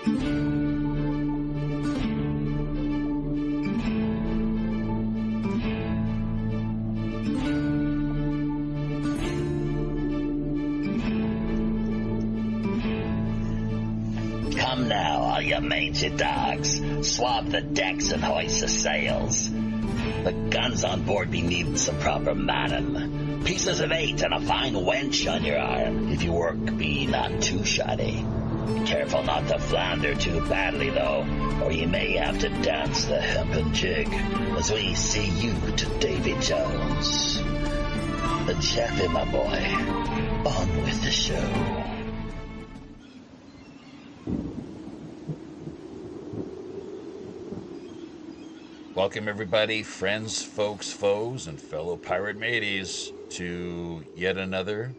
Come now, all you mangy dogs. Swab the decks and hoist the sails. The guns on board be needing some proper manning. Pieces of 8 and a fine wench on your arm. If your work be not too shoddy. Careful not to flounder too badly, though, or you may have to dance the hempen jig as we see you to Davy Jones. Jeffy, my boy, on with the show. Welcome everybody, friends, folks, foes, and fellow pirate mateys to yet another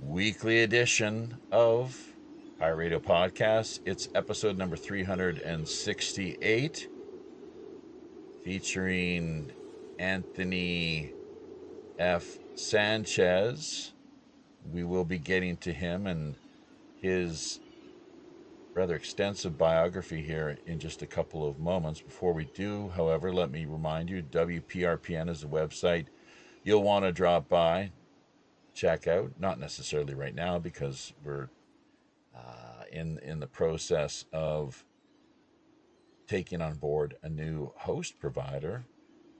weekly edition of Pirate Radio Podcast. It's episode number 368, featuring Anthony F. Sanchez. We will be getting to him and his rather extensive biography here in just a couple of moments. Before we do, however, let me remind you, WPRPN is the website you'll want to drop by, check out. Not necessarily right now because we're in the process of taking on board a new host provider,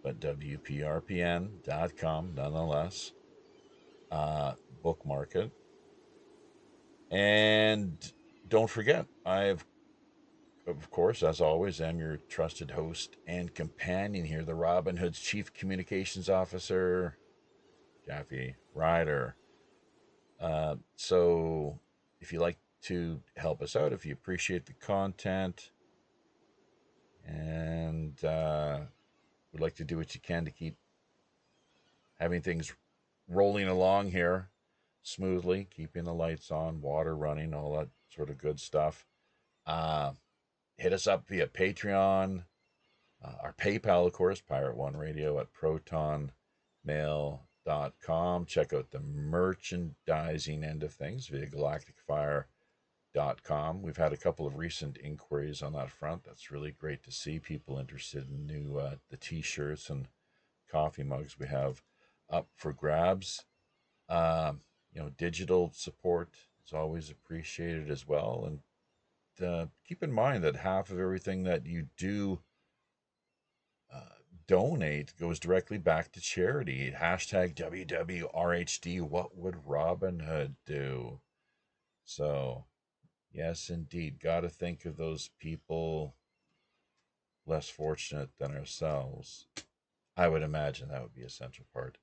but WPRPN.com nonetheless. Bookmark it. And don't forget, of course, as always, am your trusted host and companion here, the Robin Hood's Chief Communications Officer, Jeffy Ryder. So if you like to help us out, if you appreciate the content and would like to do what you can to keep having things rolling along here smoothly, keeping the lights on, water running, all that sort of good stuff, hit us up via Patreon, our PayPal, of course, Pirate One Radio at protonmail.com. Check out the merchandising end of things via galacticfire.com. We've had a couple of recent inquiries on that front. That's really great to see people interested in the t-shirts and coffee mugs we have up for grabs. Digital support is always appreciated as well. And keep in mind that half of everything that you do donate goes directly back to charity. Hashtag WWRHD, what would Robin Hood do? So, yes, indeed, got to think of those people less fortunate than ourselves. I would imagine that would be a central part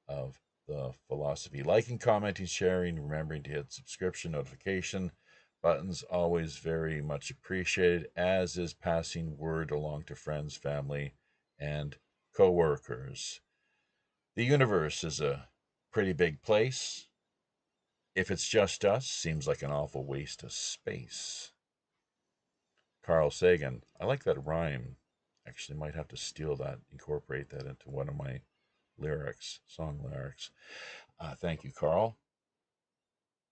of the philosophy. Liking, commenting, sharing, remembering to hit subscription, notification buttons, always very much appreciated, as is passing word along to friends, family, and co-workers. The universe is a pretty big place. If it's just us, seems like an awful waste of space. Carl Sagan. I like that rhyme. Actually might have to steal that, incorporate that into one of my song lyrics. Thank you, Carl.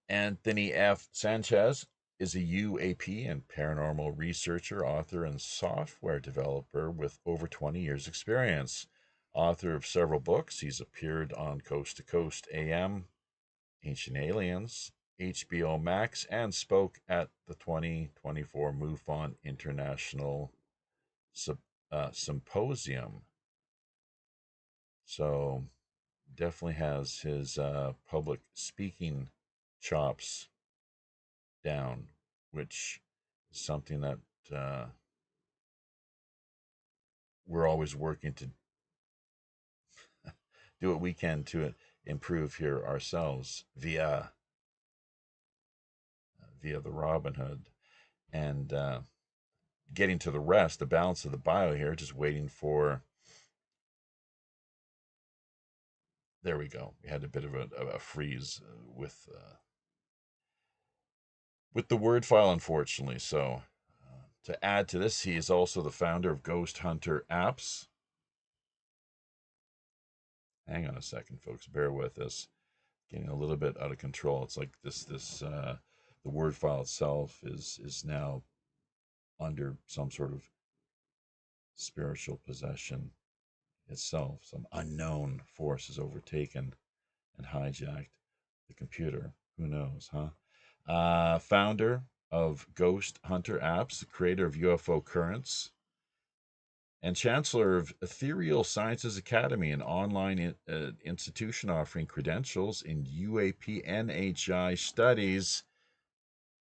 Anthony F. Sanchez is a UAP and paranormal researcher, author, and software developer with over 20 years experience. Author of several books, he's appeared on Coast to Coast AM, Ancient Aliens, HBO Max, and spoke at the 2024 MUFON International Symposium. So definitely has his public speaking chops down, which is something that we're always working to do what we can to improve here ourselves via the Robin Hood. And getting to the rest, the balance of the bio here, just waiting for. There we go. We had a bit of a freeze with the Word file, unfortunately. So to add to this, he is also the founder of Ghost Hunter Apps. Hang on a second, folks. Bear with us. Getting a little bit out of control. It's like the the word file itself is now under some sort of spiritual possession itself. Some unknown force has overtaken and hijacked the computer. Who knows, huh? Founder of Ghost Hunter Apps, the creator of UFO Currents, and chancellor of Ethereal Sciences Academy, an online institution offering credentials in UAP NHI studies,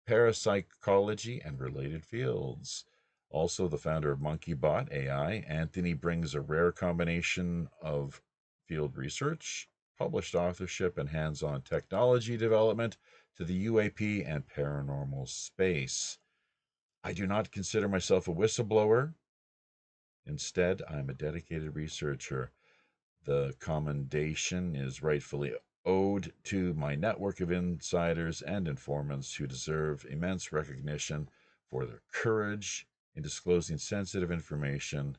parapsychology, and related fields. Also, the founder of MonkeyBot AI, Anthony brings a rare combination of field research, published authorship, and hands on technology development to the UAP and paranormal space. I do not consider myself a whistleblower. Instead, I'm a dedicated researcher. The commendation is rightfully owed to my network of insiders and informants who deserve immense recognition for their courage in disclosing sensitive information.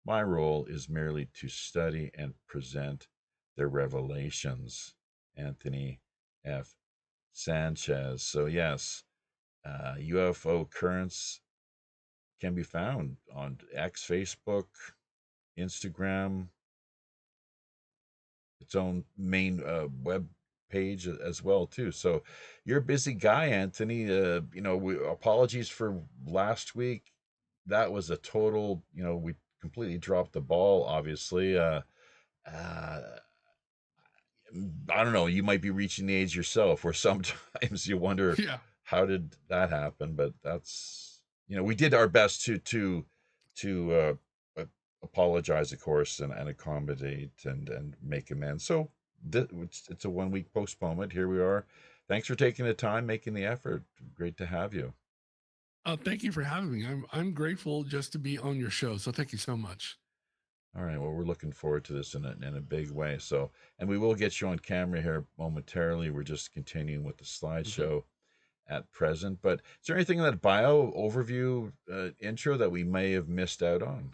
My role is merely to study and present their revelations. Anthony F. Sanchez. So, yes, UFO Currents can be found on X, Facebook, Instagram, its own main web page as well too. So you're a busy guy, Anthony. Apologies for last week. That was a total. We completely dropped the ball. Obviously, I don't know. You might be reaching the age yourself, where sometimes you wonder, Yeah. how did that happen? But that's we did our best to apologize, of course, and accommodate and make amends. So it's a 1 week postponement. Here we are. Thanks for taking the time, making the effort. Great to have you. Thank you for having me. I'm grateful just to be on your show. So thank you so much. All right. Well, we're looking forward to this in a big way. So, and we will get you on camera here momentarily. We're just continuing with the slideshow at present. But is there anything in that bio overview intro that we may have missed out on?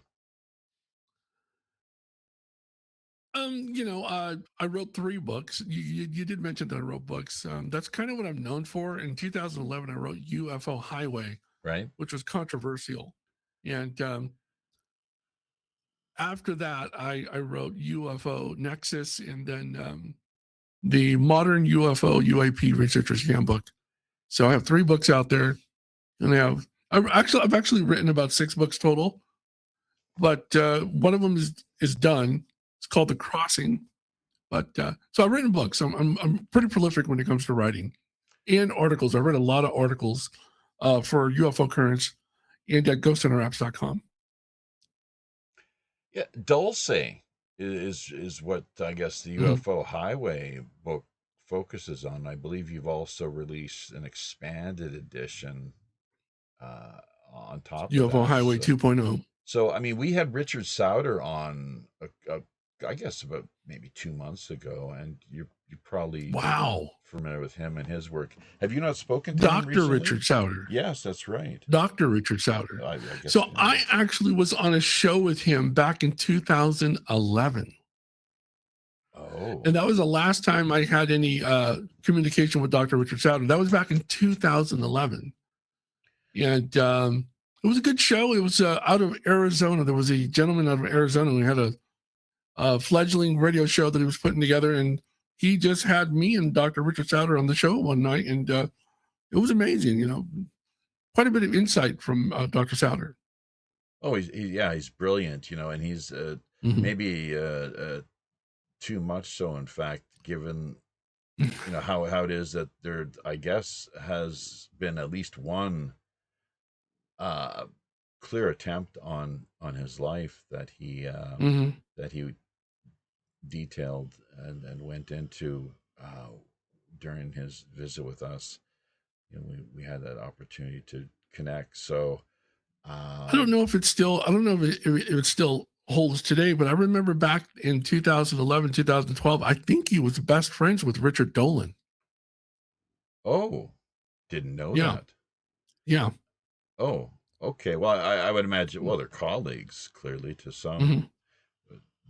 I wrote 3 books. You did mention that I wrote books. That's kind of what I'm known for. In 2011, I wrote UFO Highway, Right. which was controversial. And after that, I wrote UFO Nexus and then the Modern UFO UAP Researcher's Handbook. So I have 3 books out there, and I've actually written about 6 books total, but one of them is done. It's called The Crossing. But so I've written books. I'm pretty prolific when it comes to writing and articles. I read a lot of articles for UFO Currents and at ghosthunterapps.com. Yeah, Dulce is what I guess the UFO Highway book focuses on. I believe you've also released an expanded edition on top of UFO that. Highway 2.0. So, I mean, we had Richard Souter on, I guess, about maybe 2 months ago, and you're probably familiar with him and his work. Have you not spoken to him recently? Dr. Richard Souter. Yes, that's right. Dr. Richard Souter. I guess, so I actually was on a show with him back in 2011. Oh. And that was the last time I had any communication with Dr. Richard Souter. That was back in 2011. And it was a good show. It was out of Arizona. There was a gentleman out of Arizona who had a fledgling radio show that he was putting together. And he just had me and Dr. Richard Souter on the show one night. And it was amazing, quite a bit of insight from Dr. Souter. Oh, he's brilliant, and he's maybe too much so, in fact, given how it is that there, I guess, has been at least one clear attempt on his life that he detailed and went into during his visit with us. We had that opportunity to connect. So I don't know if it still holds today, but I remember back in 2011, 2012, I think he was best friends with Richard Dolan. Oh, didn't know that. Yeah. Oh, okay. Well, I would imagine, they're colleagues, clearly, to some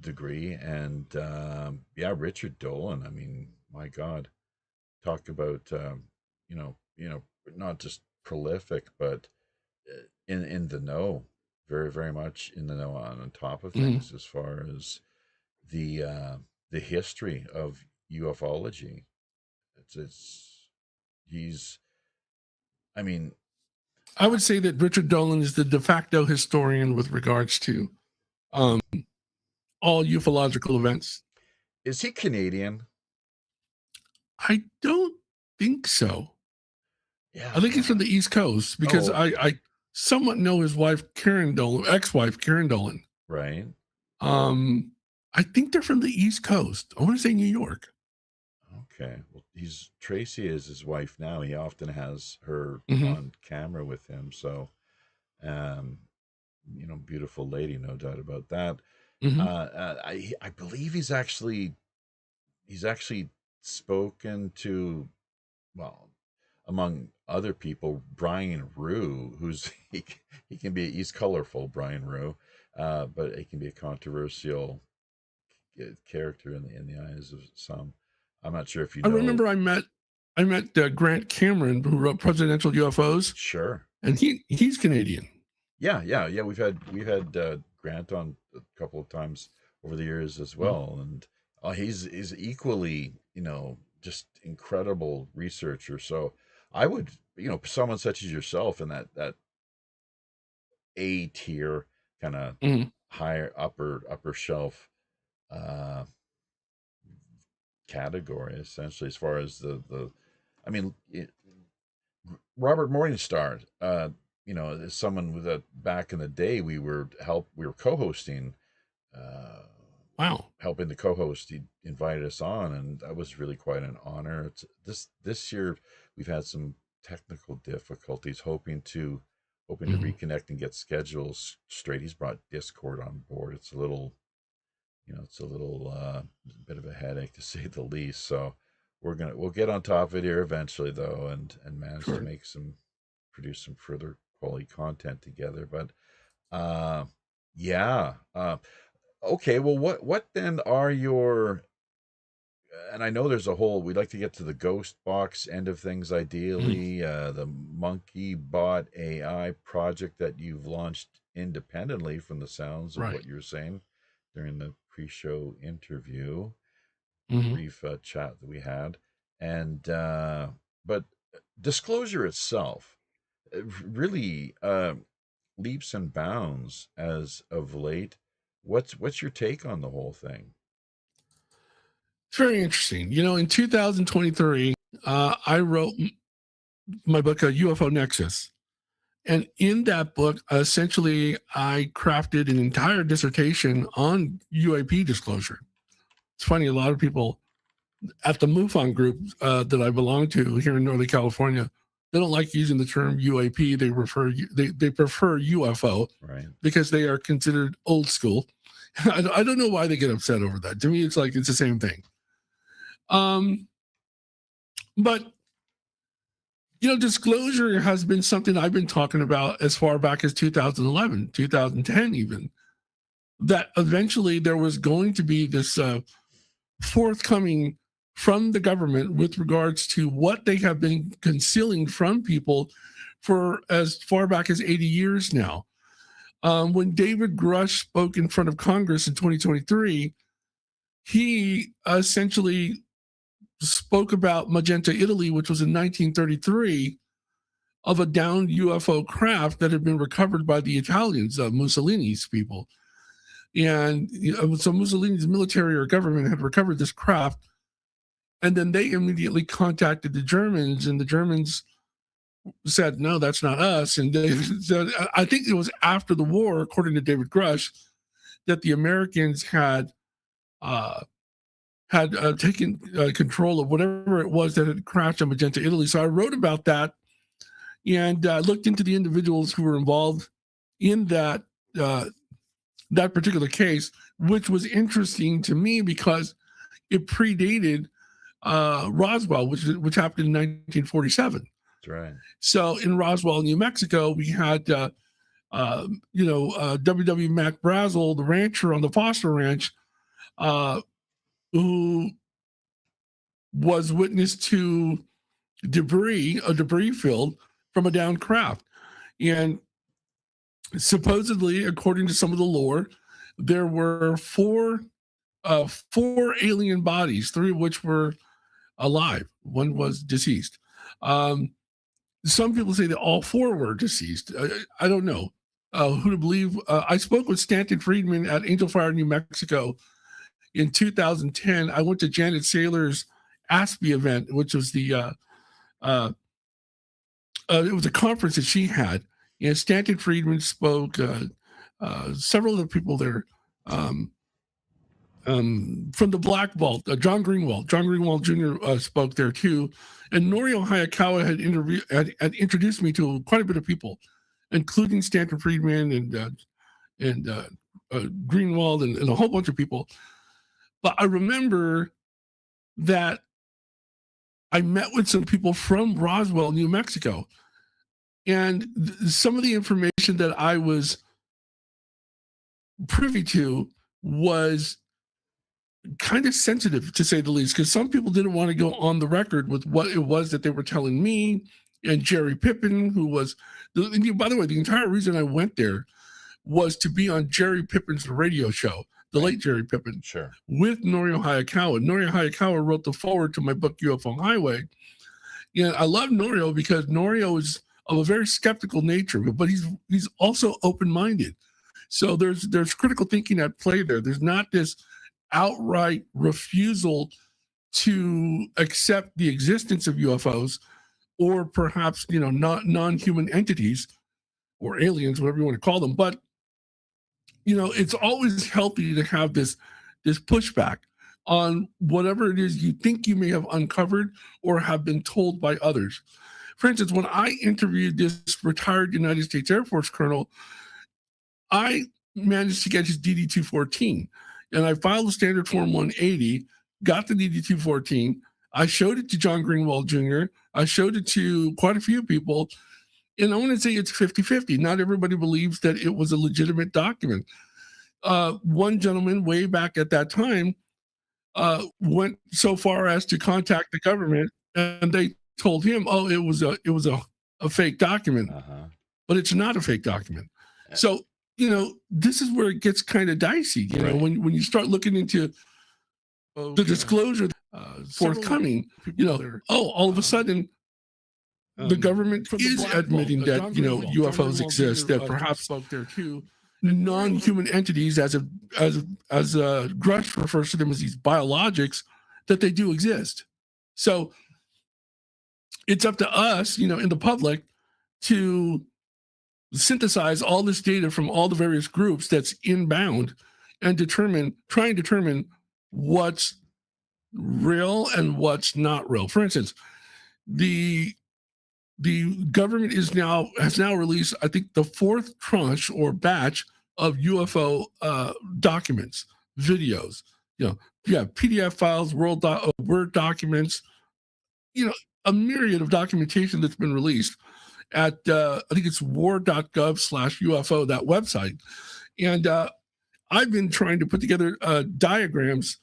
degree. And Richard Dolan, I mean, my God, talk about, not just prolific, but in the know, very very much in the know, on top of Mhm. things as far as the history of ufology. It's he's I mean, I would say that Richard Dolan is the de facto historian with regards to um, all ufological events. is he Canadian? I don't think so. Yeah. I think he's from the East Coast because Oh, okay. I somewhat know his wife, Karen Dolan, ex-wife, Karen Dolan. Right. I think they're from the East Coast. I want to say New York. Okay. Well, he's Tracy is his wife now. He often has her Hmm. on camera with him. So, um, beautiful lady, no doubt about that. Hmm. I believe he's actually spoken to, well, among other people, Brian Rue, who's he's colorful, Brian Rue, but he can be a controversial character in the eyes of some. I'm not sure if you I know. remember I met Grant Cameron, who wrote Presidential UFOs, Sure. and he's Canadian. Yeah. We've had Grant on a couple of times over the years as Mhm. well, and he's equally, just incredible researcher. So I would, someone such as yourself in that A tier kind of Mhm. higher upper shelf uh category, essentially, as far as the I mean, Robert Morningstar, is someone with a back in the day we were co-hosting, uh, Wow. helping the co-host. He invited us on, and that was really quite an honor. This year we've had some technical difficulties, hoping to Hmm. reconnect and get schedules straight. He's brought Discord on board. It's a little bit of a headache, to say the least. So we'll get on top of it here eventually, though, and manage to Sure. produce some further quality content together. But uh, yeah, okay. Well, what then are your? And I know there's a whole. We'd like to get to the ghost box end of things, Mhm. ideally. The Monkey Bot AI project that you've launched independently, from the sounds of Right. what you're saying during the pre-show interview, Hmm. brief chat that we had. And but disclosure itself, really, leaps and bounds as of late. What's your take on the whole thing? It's very interesting. In 2023, I wrote my book, UFO Nexus. And in that book, essentially, I crafted an entire dissertation on UAP disclosure. It's funny, a lot of people at the MUFON group that I belong to here in Northern California, they don't like using the term UAP. They prefer UFO Right. because they are considered old school. I don't know why they get upset over that. To me, it's like it's the same thing. Um, but disclosure has been something I've been talking about as far back as 2011, 2010, even. That eventually there was going to be this forthcoming from the government with regards to what they have been concealing from people for as far back as 80 years now. When David Grush spoke in front of Congress in 2023, he essentially spoke about Magenta, Italy, which was in 1933, of a downed UFO craft that had been recovered by the Italians, Mussolini's people. And so Mussolini's military or government had recovered this craft. And then they immediately contacted the Germans, and the Germans said, no, that's not us. And they said, I think it was after the war, according to David Grush, that the Americans uh, had taken control of whatever it was that had crashed on Magenta, Italy. So I wrote about that and looked into the individuals who were involved in uh, that particular case, which was interesting to me because it predated Roswell, which happened in 1947. That's right. So in Roswell, New Mexico, we had W.W. Mac Brazel, the rancher on the Foster Ranch, who was witness to a debris field from a downed craft. And supposedly, according to some of the lore, there were four alien bodies, three of which were alive. One was deceased. Some people say that all four were deceased. I don't know who to believe. I spoke with Stanton Friedman at Angel Fire, New Mexico in 2010. I went to Janet Saylor's ASPE event, which was it was a conference that she had. And Stanton Friedman spoke. Several other people there from the Black Vault. John Greenwald Jr. Spoke there too. And Norio Hayakawa had introduced me to quite a bit of people, including Stanton Friedman and Greenwald and a whole bunch of people. But I remember that I met with some people from Roswell, New Mexico. And some of the information that I was privy to was kind of sensitive, to say the least, because some people didn't want to go on the record with what it was that they were telling me. And Jerry Pippin, who was, by the way, the entire reason I went there was to be on Jerry Pippin's radio show, the late Jerry Pippin, Sure. with Norio Hayakawa. Norio Hayakawa wrote the foreword to my book, UFO Highway. And I love Norio because Norio is of a very skeptical nature, but he's also open-minded. So there's critical thinking at play there. There's not this outright refusal to accept the existence of UFOs, or perhaps not non-human entities or aliens, whatever you want to call them. But it's always healthy to have this pushback on whatever it is you think you may have uncovered or have been told by others. For instance, when I interviewed this retired United States Air Force colonel, I managed to get his DD-214, and I filed a standard form 180, got the DD-214. I showed it to John Greenwald Jr. I showed it to quite a few people, and I want to say it's 50-50. Not everybody believes that it was a legitimate document. One gentleman way back at that time went so far as to contact the government, and they told him, "Oh, it was a fake document," but it's not a fake document. So this is where it gets kind of dicey. Right. When you start looking into the disclosure forthcoming, all of a sudden the government is admitting that UFOs exist, that perhaps non-human entities, as Grush refers to them as these biologics, that they do exist. So it's up to us, in the public, to synthesize all this data from all the various groups that's inbound and try and determine what's real and what's not real. For instance, the government has now released, I think, the fourth tranche or batch of UFO documents, videos, PDF files, Word documents, a myriad of documentation that's been released at I think it's war.gov/UFO, that website. And I've been trying to put together diagrams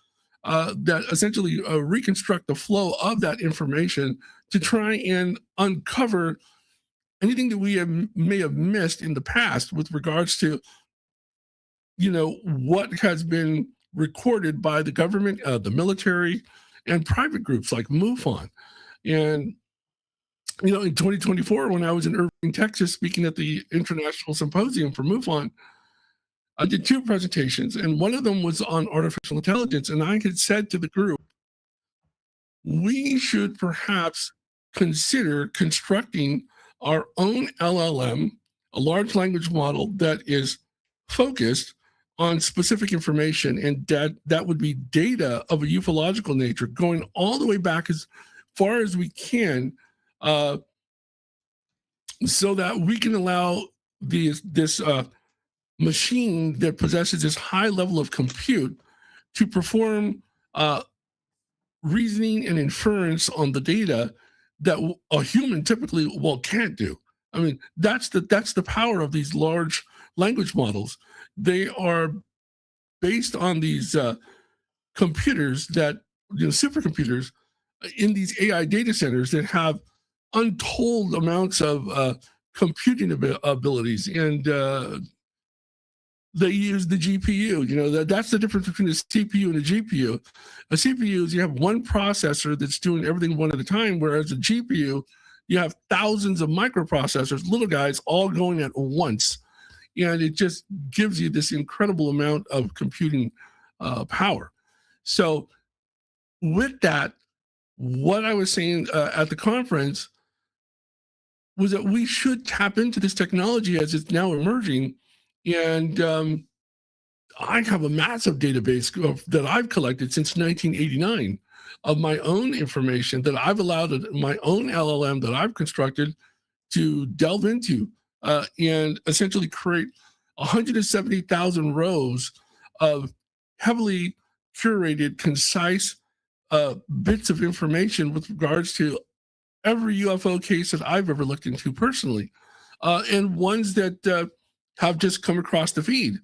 that essentially reconstruct the flow of that information to try and uncover anything that we may have missed in the past with regards to what has been recorded by the government, the military, and private groups like MUFON. And in 2024, when I was in Irving, Texas, speaking at the International Symposium for MUFON, I did two presentations, and one of them was on artificial intelligence. And I had said to the group, we should perhaps consider constructing our own LLM, a large language model that is focused on specific information, and that would be data of a ufological nature, going all the way back as far as we can, so that we can allow this machine that possesses this high level of compute to perform reasoning and inference on the data that a human typically can't do. I mean, that's the power of these large language models. They are based on these computers that supercomputers in these AI data centers that have untold amounts of computing abilities, and they use the GPU. You know, that's the difference between a CPU and a GPU. A CPU is you have one processor that's doing everything one at a time, whereas a GPU, you have thousands of microprocessors, little guys, all going at once. And it just gives you this incredible amount of computing power. So with that, what I was saying at the conference was that we should tap into this technology as it's now emerging. And I have a massive database that I've collected since 1989 of my own information that I've allowed my own LLM that I've constructed to delve into and essentially create 170,000 rows of heavily curated, concise bits of information with regards to every UFO case that I've ever looked into personally, and ones that have just come across the feed.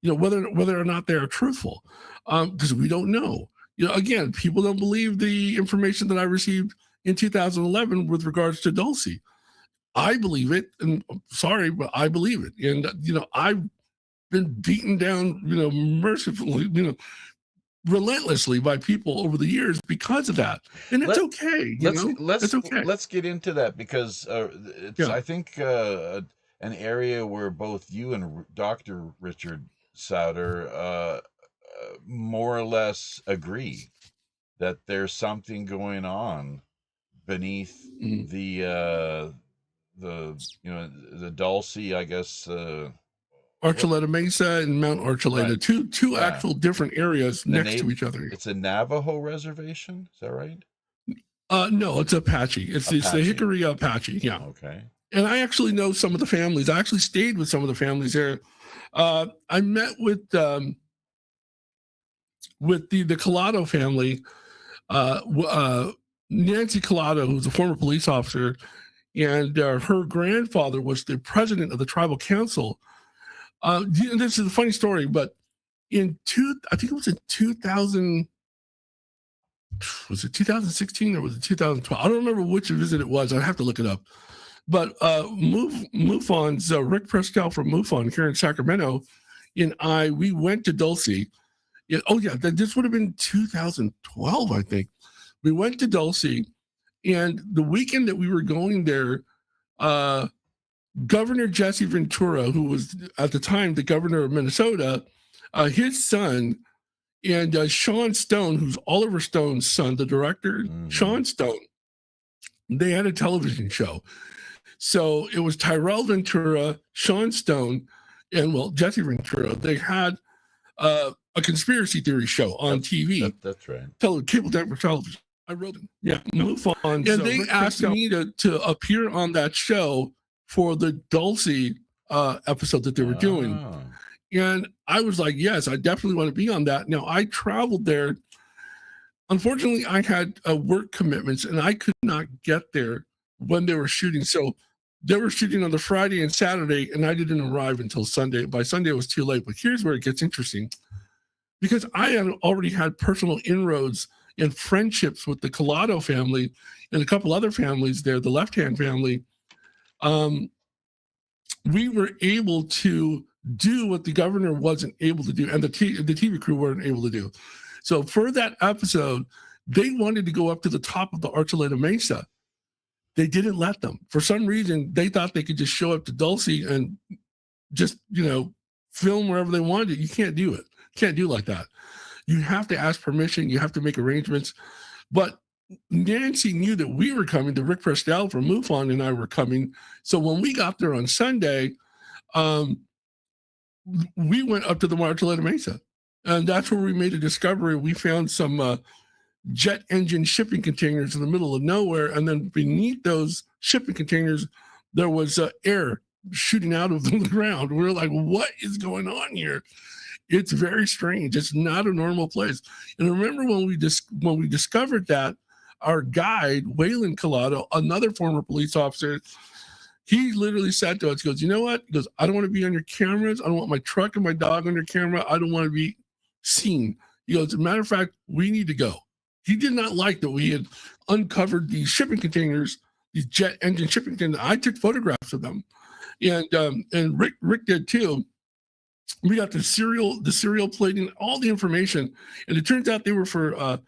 You know, whether or not they are truthful, because we don't know. You know, again, people don't believe the information that I received in 2011 with regards to Dulce. I believe it, and I'm sorry, but I believe it. And you know, I've been beaten down, you know, mercifully, you know, relentlessly by people over the years because of that, and it's okay. It's okay. Let's get into that, because it's I think an area where both you and Dr. Richard Souter more or less agree that there's something going on beneath the you know, the Dulce, I guess. Archuleta Mesa and Mount Archuleta, right. two actual different areas next to each other. It's a Navajo reservation, is that right? No, it's Apache. It's the Hickory Apache. Yeah. Okay. And I actually know some of the families. I actually stayed with some of the families there. I met with the Collado family, Nancy Collado, who's a former police officer, and her grandfather was the president of the tribal council. This is a funny story, but I think it was in 2000. Was it 2016 or was it 2012? I don't remember which visit it was. I'd have to look it up. But MUFON's Rick Prestel from MUFON here in Sacramento and we went to Dulce. This would have been 2012, I think. We went to Dulce, and the weekend that we were going there, Governor Jesse Ventura, who was at the time the governor of Minnesota, his son, and Sean Stone, who's Oliver Stone's son, the director, Sean Stone, they had a television show. So it was Tyrell Ventura, Sean Stone, and Jesse Ventura. They had a conspiracy theory show on TV. That's right. Cable network television. I wrote it. Yeah, MUFON. And they asked me to appear on that show for the Dulce episode that they were doing. And I was like, yes, I definitely want to be on that. Now, I traveled there. Unfortunately, I had work commitments, and I could not get there when they were shooting. So they were shooting on the Friday and Saturday, and I didn't arrive until Sunday. By Sunday, it was too late. But here's where it gets interesting. Because I had already had personal inroads and friendships with the Collado family and a couple other families there, the Left-Hand family, we were able to do what the governor wasn't able to do, and the TV crew weren't able to do. So for that episode, they wanted to go up to the top of the Archuleta Mesa. They didn't let them. For some reason, they thought they could just show up to Dulce and just, film wherever they wanted. You can't do it. Can't do like that. You have to ask permission. You have to make arrangements. But Nancy knew that we were coming. The Rick Prestel from MUFON and I were coming. So when we got there on Sunday, we went up to the Archuleta Mesa. And that's where we made a discovery. We found some jet engine shipping containers in the middle of nowhere. And then beneath those shipping containers, there was air shooting out of the ground. We were like, what is going on here? It's very strange. It's not a normal place. And remember when we discovered that, our guide, Waylon Collado, another former police officer, he literally said to us, he goes, you know what? He goes, I don't want to be on your cameras. I don't want my truck and my dog on your camera. I don't want to be seen. He goes, as a matter of fact, we need to go. he did not like that we had uncovered these shipping containers, these jet engine shipping containers. I took photographs of them, and Rick did too. We got the serial plating, all the information, and it turns out they were for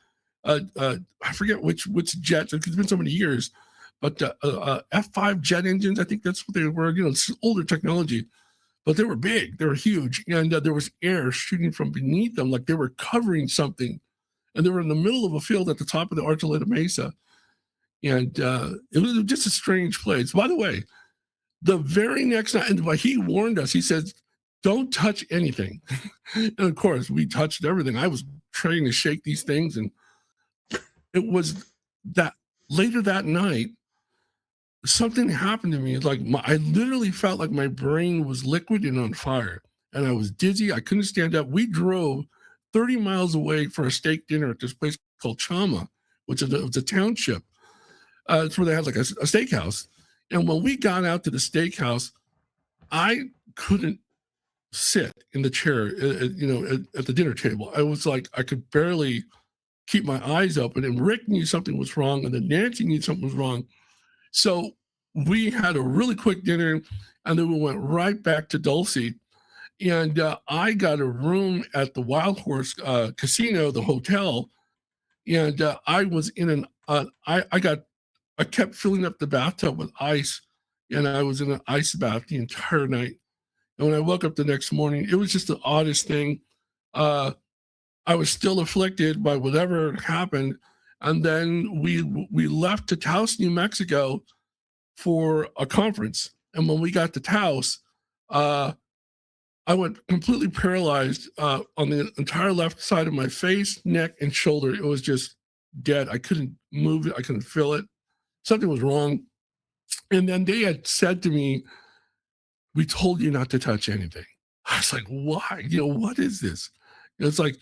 I forget which jets. It's been so many years, but F5 jet engines. I think that's what they were. You know, it's older technology, but they were big, they were huge, and there was air shooting from beneath them, like they were covering something, and they were in the middle of a field at the top of the Archuleta Mesa, and it was just a strange place. By the way, the very next night, and he warned us. He said, "Don't touch anything." And of course, we touched everything. I was trying to shake these things, and it was that later that night, something happened to me. It's like I literally felt like my brain was liquid and on fire, and I was dizzy. I couldn't stand up. We drove 30 miles away for a steak dinner at this place called Chama, which is it's a township. It's where they had like a steakhouse. And when we got out to the steakhouse, I couldn't sit in the chair, at the dinner table. I was like, I could barely keep my eyes open. And Rick knew something was wrong, and then Nancy knew something was wrong. So we had a really quick dinner, and then we went right back to Dulce. And I got a room at the Wild Horse Casino, the hotel. And I was in I kept filling up the bathtub with ice, and I was in an ice bath the entire night. And when I woke up the next morning, it was just the oddest thing. I was still afflicted by whatever happened. And then we left to Taos, New Mexico for a conference. And when we got to Taos, I went completely paralyzed on the entire left side of my face, neck, and shoulder. It was just dead. I couldn't move it. I couldn't feel it. Something was wrong. And then they had said to me, "We told you not to touch anything." I was like, why? What is this? It's like,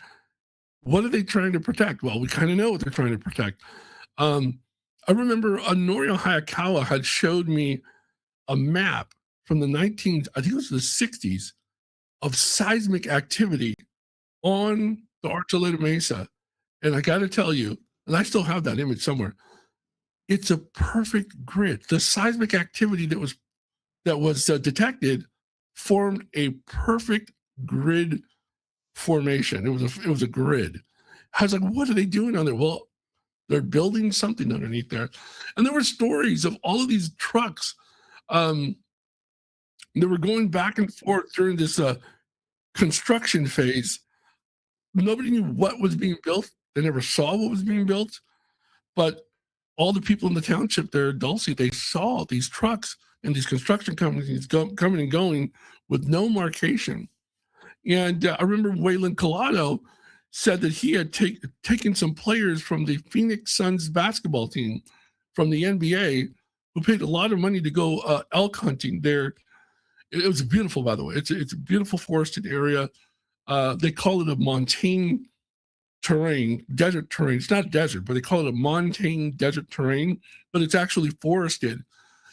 what are they trying to protect? Well, we kind of know what they're trying to protect. I remember Norio Hayakawa had showed me a map from the I think it was the 60s, of seismic activity on the Archuleta Mesa. And I got to tell you, and I still have that image somewhere, it's a perfect grid. The seismic activity that was detected formed a perfect grid formation. It was a grid. I was like, what are they doing on there? Well, they're building something underneath there. And there were stories of all of these trucks. They were going back and forth during this construction phase. Nobody knew what was being built. They never saw what was being built. But all the people in the township there, Dulce, they saw these trucks and these construction companies coming and going with no markation. And I remember Waylon Collado said that he had taken some players from the Phoenix Suns basketball team from the NBA who paid a lot of money to go elk hunting there. It was beautiful, by the way. It's a beautiful forested area. They call it a montane terrain, desert terrain. It's not desert, but they call it a montane desert terrain, but it's actually forested.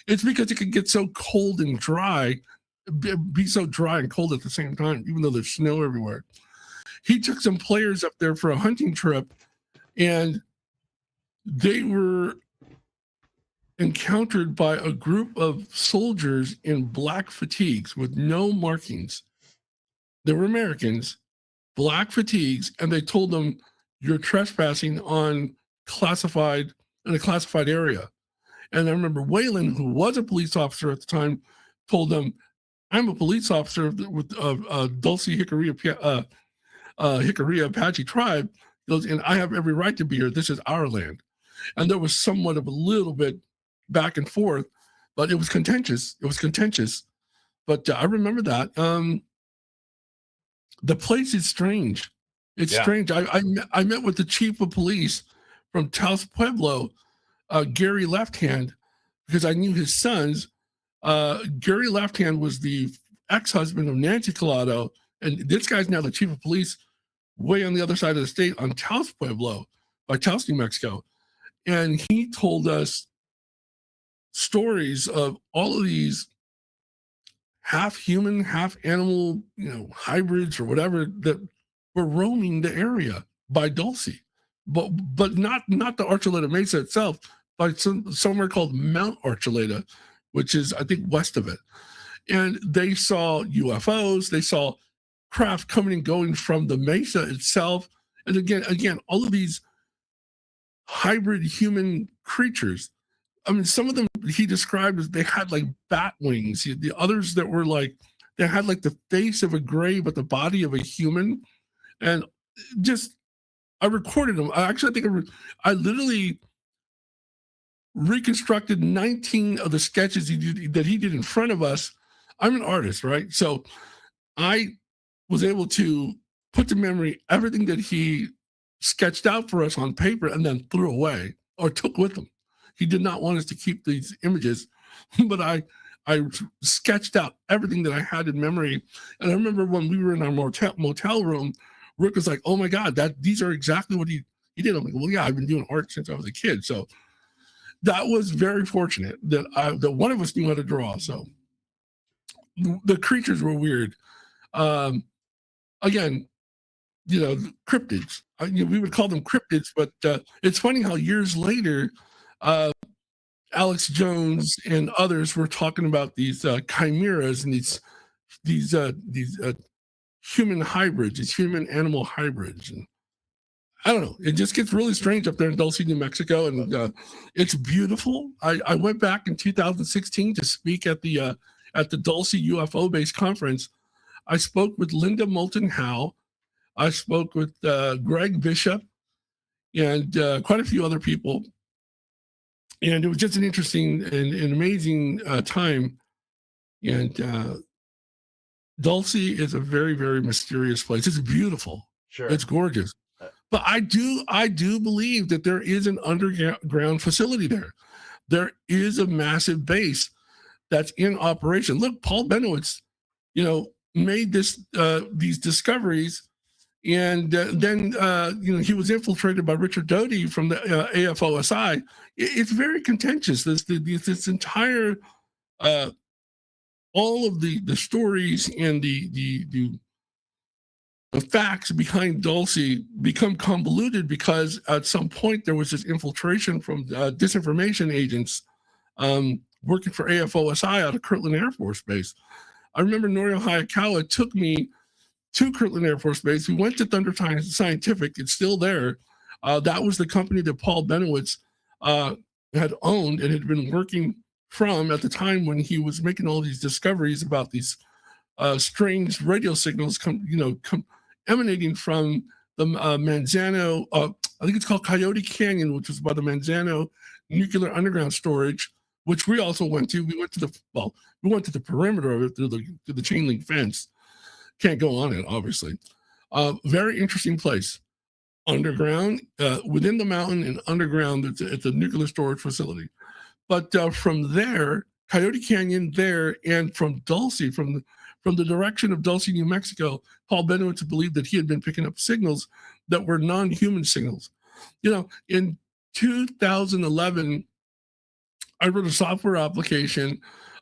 It's because it can get so cold and dry, be so dry and cold at the same time, even though there's snow everywhere. He took some players up there for a hunting trip, and they were encountered by a group of soldiers in black fatigues with no markings. They were Americans, black fatigues, and they told them, "You're trespassing on in a classified area." And I remember Waylon, who was a police officer at the time, told them, "I'm a police officer with Dulce Hickory Apache tribe." He goes, "And I have every right to be here. This is our land." And there was somewhat of a little bit back and forth, but it was contentious. But I remember that. The place is strange. It's strange. I met with the chief of police from Taos Pueblo, Gary Left Hand, because I knew his sons. Gary Left Hand was the ex-husband of Nancy Collado, and this guy's now the chief of police way on the other side of the state on Taos Pueblo, by Taos, New Mexico. And he told us stories of all of these half human, half animal, hybrids or whatever that were roaming the area by Dulce. but not the Archuleta Mesa itself, but somewhere called Mount Archuleta, which is I think west of it. And they saw UFOs, they saw craft coming and going from the mesa itself. And again, all of these hybrid human creatures. I mean, some of them he described as they had like bat wings. The others that were like, they had like the face of a gray, but the body of a human. And just, I recorded them. I think I literally reconstructed 19 of the sketches that he did in front of us. I'm an artist, right? So I was able to put to memory everything that he sketched out for us on paper and then threw away or took with him. He did not want us to keep these images, but I sketched out everything that I had in memory. And I remember when we were in our motel room, Rick was like, "Oh my God, these are exactly what he did." I'm like, "Well, yeah, I've been doing art since I was a kid." So that was very fortunate that one of us knew how to draw. So the creatures were weird. Again, cryptids. We would call them cryptids, but it's funny how years later, Alex Jones and others were talking about these chimeras and these human hybrids, these human animal hybrids. And I don't know, it just gets really strange up there in Dulce, New Mexico, and it's beautiful. I went back in 2016 to speak at the Dulce UFO based conference. I spoke with Linda Moulton Howe. I spoke with Greg Bishop and quite a few other people. And it was just an interesting and amazing time. And Dulce is a very, very mysterious place. It's beautiful. Sure. It's gorgeous. But I do believe that there is an underground facility there. There is a massive base that's in operation. Look, Paul Benowitz, made these discoveries. And then he was infiltrated by Richard Doty from the AFOSI. It's very contentious. This entire, all of the stories and the facts behind Dulce become convoluted because at some point there was this infiltration from disinformation agents working for AFOSI out of Kirtland Air Force Base. I remember Norio Hayakawa took me to Kirtland Air Force Base. We went to Thunder Scientific. It's still there. That was the company that Paul Benowitz had owned and had been working from at the time when he was making all these discoveries about these strange radio signals emanating from the Manzano, I think it's called Coyote Canyon, which was by the Manzano nuclear underground storage, which we also went to. We went to the perimeter of it through the chain link fence. Can't go on it, obviously. Very interesting place. Underground, within the mountain and underground, it's a nuclear storage facility. But from there, Coyote Canyon there, and from Dulce, from the direction of Dulce, New Mexico, Paul Benowitz believed that he had been picking up signals that were non-human signals. In 2011, I wrote a software application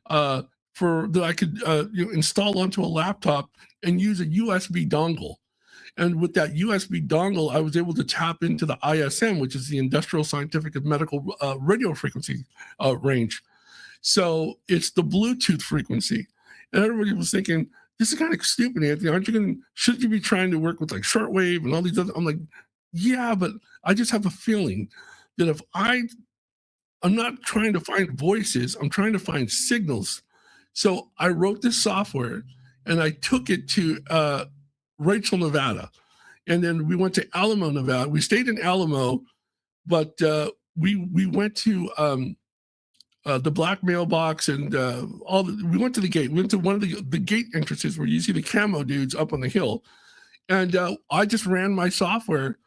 that I could install onto a laptop and use a USB dongle. And with that USB dongle, I was able to tap into the ISM, which is the Industrial Scientific and Medical Radio Frequency range. So it's the Bluetooth frequency. And everybody was thinking, this is kind of stupid, Anthony. Shouldn't you be trying to work with like shortwave and all these other? I'm like, yeah, but I just have a feeling that if I'm not trying to find voices, I'm trying to find signals. So I wrote this software and I took it to Rachel, Nevada. And then we went to Alamo, Nevada. We stayed in Alamo, but we went to the black mailbox and we went to the gate. We went to one of the gate entrances where you see the camo dudes up on the hill. And I just ran my software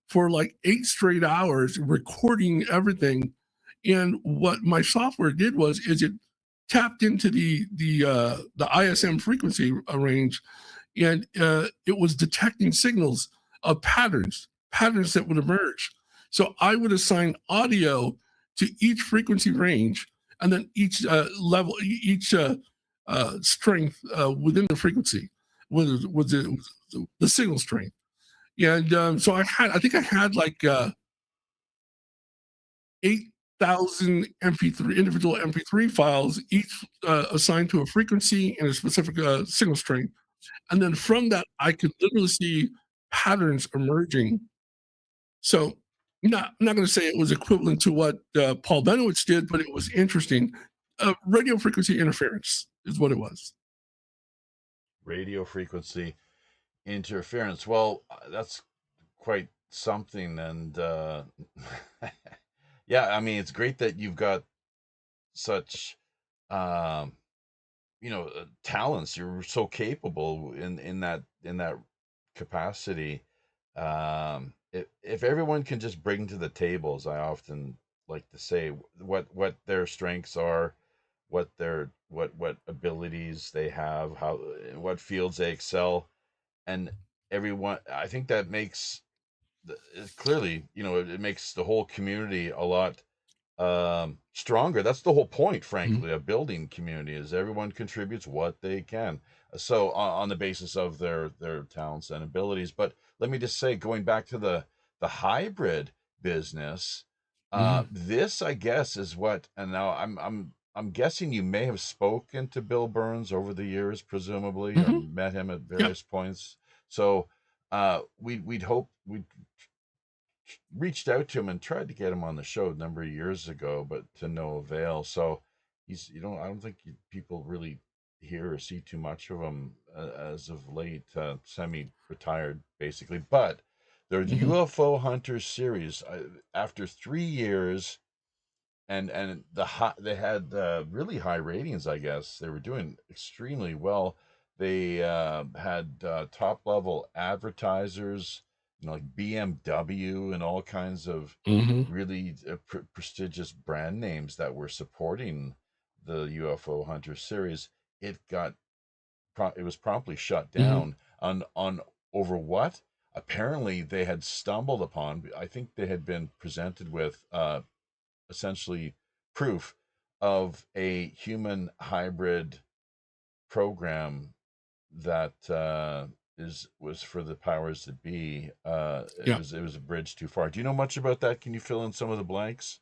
for like 8 straight hours, recording everything. And what my software did was it tapped into the ISM frequency range, and it was detecting signals of patterns that would emerge. So I would assign audio to each frequency range, and then each level, each strength within the frequency was the signal strength. And so I think I had like 8,000 MP3 individual MP3 files, each assigned to a frequency and a specific signal strength. And then from that, I could literally see patterns emerging. So I'm not going to say it was equivalent to what Paul Benowitz did, but it was interesting. Radio frequency interference is what it was. Radio frequency interference. Well, that's quite something. And yeah, I mean, it's great that you've got such, talents. You're so capable in that capacity. If everyone can just bring to the table, as I often like to say, what their strengths are, what abilities they have, how in what fields they excel, and everyone, I think that makes clearly, it makes the whole community a lot stronger. That's the whole point, frankly, of building community, is everyone contributes what they can, so on the basis of their talents and abilities. But let me just say, going back to the hybrid business, this, I guess, is what, and now I'm guessing you may have spoken to Bill Burns over the years, presumably, or met him at various points. So we'd hope we'd reached out to him and tried to get him on the show a number of years ago, but to no avail. So he's, I don't think people really hear or see too much of him as of late, semi-retired basically. But their UFO Hunters series, after 3 years, and they had really high ratings, I guess. They were doing extremely well. They had top level advertisers, like BMW and all kinds of really prestigious brand names that were supporting the UFO Hunter series. It was promptly shut down on over what apparently they had stumbled upon. I think they had been presented with essentially proof of a human hybrid program that was for the powers that be. It was a bridge too far. Do you know much about that? Can you fill in some of the blanks?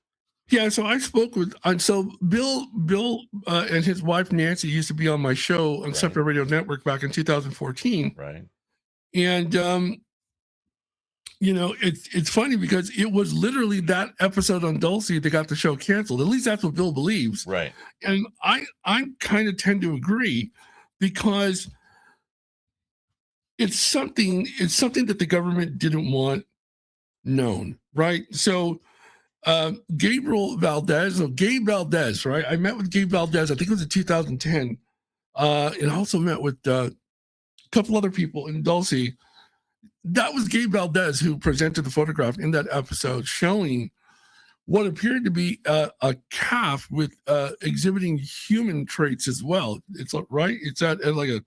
Yeah, so I spoke with, so Bill and his wife Nancy used to be on my show on Separate Radio Network back in 2014. Right. And it's funny because it was literally that episode on Dulcie that got the show canceled. At least that's what Bill believes. Right. And I kind of tend to agree, because it's something that the government didn't want known, right? So Gabe Valdez, right? I met with Gabe Valdez, I think it was in 2010. And I also met with a couple other people in Dulcie. That was Gabe Valdez who presented the photograph in that episode showing what appeared to be a calf with exhibiting human traits as well. It's right. It's at like a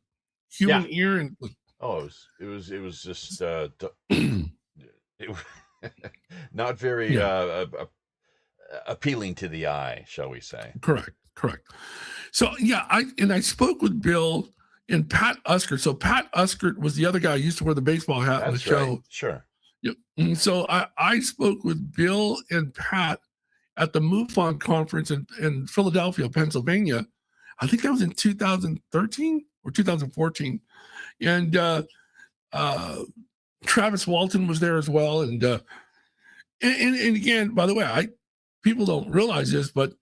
human ear, and it was just not very appealing to the eye, shall we say? Correct. So I spoke with Bill and Pat Uskert. So Pat Uskert was the other guy who used to wear the baseball hat on the show. Right. Sure. Yep. And so I spoke with Bill and Pat at the MUFON conference in Philadelphia, Pennsylvania. I think that was in 2013 or 2014. And Travis Walton was there as well. And again, by the way, people don't realize this, but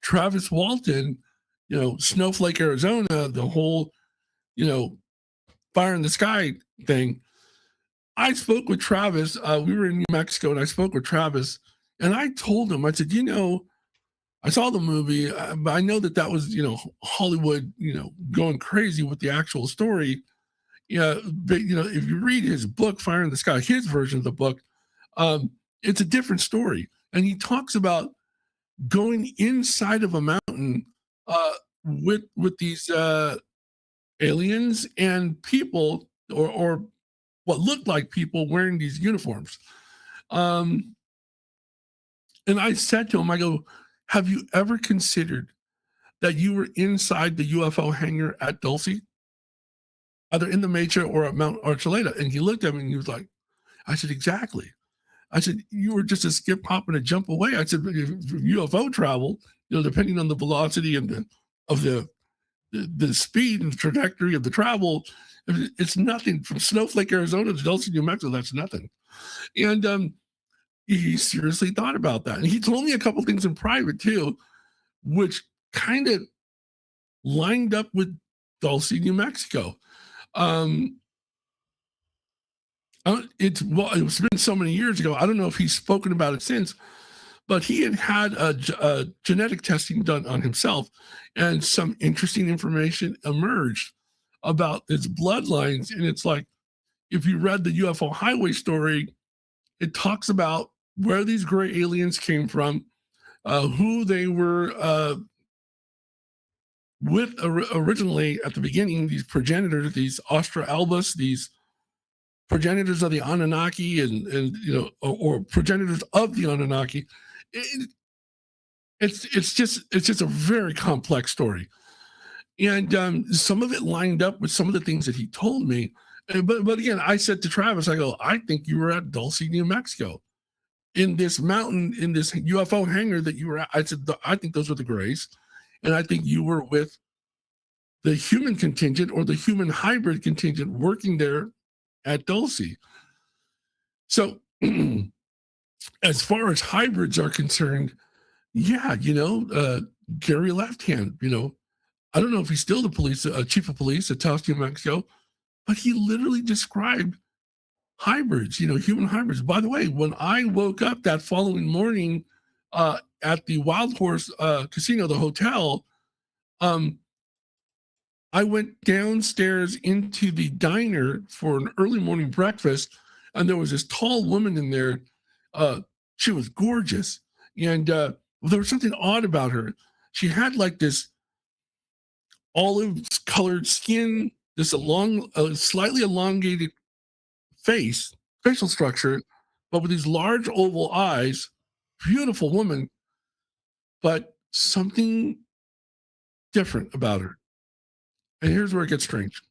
Travis Walton, Snowflake, Arizona, the whole, fire in the sky thing. I spoke with Travis. We were in New Mexico, and I spoke with Travis, and I told him, I said, I saw the movie, but I know that was, Hollywood, going crazy with the actual story. Yeah, but if you read his book, Fire in the Sky, his version of the book, it's a different story, and he talks about going inside of a mountain with these aliens and people, or what looked like people wearing these uniforms. And I said to him, I go, have you ever considered that you were inside the UFO hangar at Dulcie? either in the Mesa or at Mount Archuleta. And he looked at me and he was like, I said, exactly. I said, you were just a skip, hop, and a jump away. I said, UFO travel, depending on the velocity and the speed and trajectory of the travel, it's nothing. From Snowflake, Arizona to Dulce, New Mexico, that's nothing. And he seriously thought about that. And he told me a couple things in private too, which kind of lined up with Dulce, New Mexico. It's been so many years ago. I don't know if he's spoken about it since, but he had a genetic testing done on himself, and some interesting information emerged about his bloodlines. And it's like, if you read the UFO highway story, it talks about where these gray aliens came from, who they were with originally at the beginning, these progenitors, these Austra albus, these progenitors of the Anunnaki, and or progenitors of the Anunnaki. It's just a very complex story, and some of it lined up with some of the things that he told me. But again, I said to Travis, I go, I think you were at Dulce, New Mexico, in this mountain, in this UFO hangar that you were at. I said, I think those were the Grays, and I think you were with the human contingent or the human hybrid contingent working there at Dulce. So as far as hybrids are concerned, yeah, Gary Left Hand, I don't know if he's still the police, chief of police at Taos, New Mexico, but he literally described hybrids, human hybrids. By the way, when I woke up that following morning at the Wild Horse Casino, the hotel, I went downstairs into the diner for an early morning breakfast, and there was this tall woman in there. She was gorgeous, and there was something odd about her. She had like this olive-colored skin, this slightly elongated facial structure, but with these large oval eyes. Beautiful woman, but something different about her. And here's where it gets strange.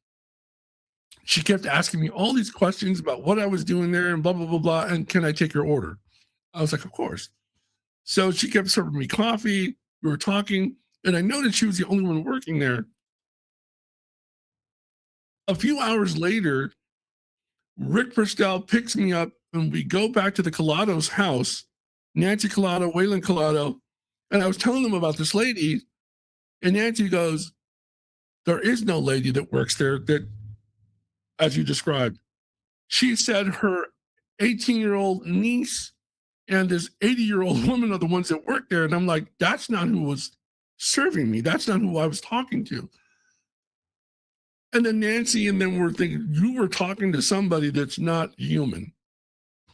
She kept asking me all these questions about what I was doing there and blah, blah, blah, blah. And can I take your order? I was like, of course. So she kept serving me coffee. We were talking, and I noticed she was the only one working there. A few hours later, Rick Purcell picks me up, and we go back to the Collato's house, Nancy Collado, Waylon Collado, and I was telling them about this lady, and Nancy goes, there is no lady that works there that, as you described. She said her 18-year-old niece and this 80-year-old woman are the ones that work there. And I'm like, that's not who was serving me. That's not who I was talking to. And then Nancy and then we're thinking, you were talking to somebody that's not human.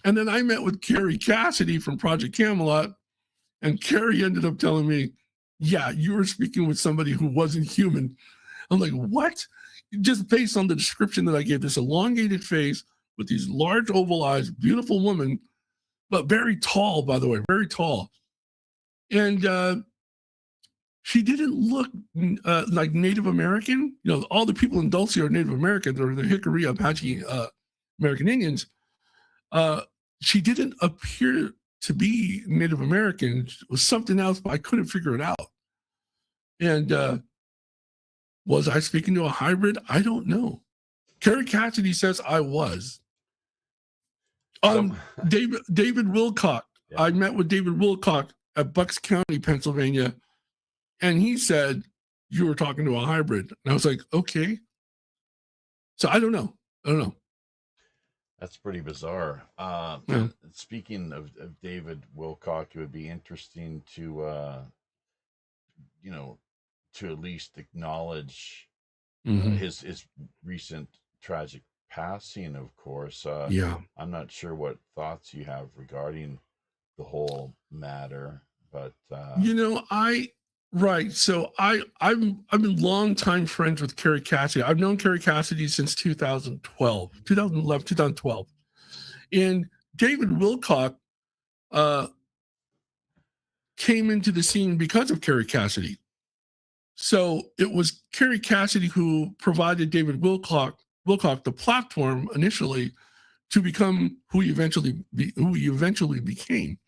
And then I met with Carrie Cassidy from Project Camelot, and Carrie ended up telling me, yeah, you were speaking with somebody who wasn't human. I'm like, what? Just based on the description that I gave, this elongated face with these large oval eyes, beautiful woman, but very tall, by the way, very tall. And she didn't look like Native American. All the people in Dulce are Native Americans, or the Hickory Apache American Indians. She didn't appear to be Native American. It was something else, but I couldn't figure it out. And was I speaking to a hybrid? I don't know. Carrie Cassidy says I was. David Wilcock. Yeah. I met with David Wilcock at Bucks County, Pennsylvania, and he said you were talking to a hybrid. And I was like, okay. So I don't know. That's pretty bizarre. Speaking of David Wilcock, it would be interesting to, to at least acknowledge his recent tragic passing, of course. I'm not sure what thoughts you have regarding the whole matter, but right. So I've been longtime friends with Carrie Cassidy. I've known Carrie Cassidy since 2012. And David Wilcock came into the scene because of Carrie Cassidy. So it was Carrie Cassidy who provided David Wilcock Wilcock the platform initially to become who he eventually became.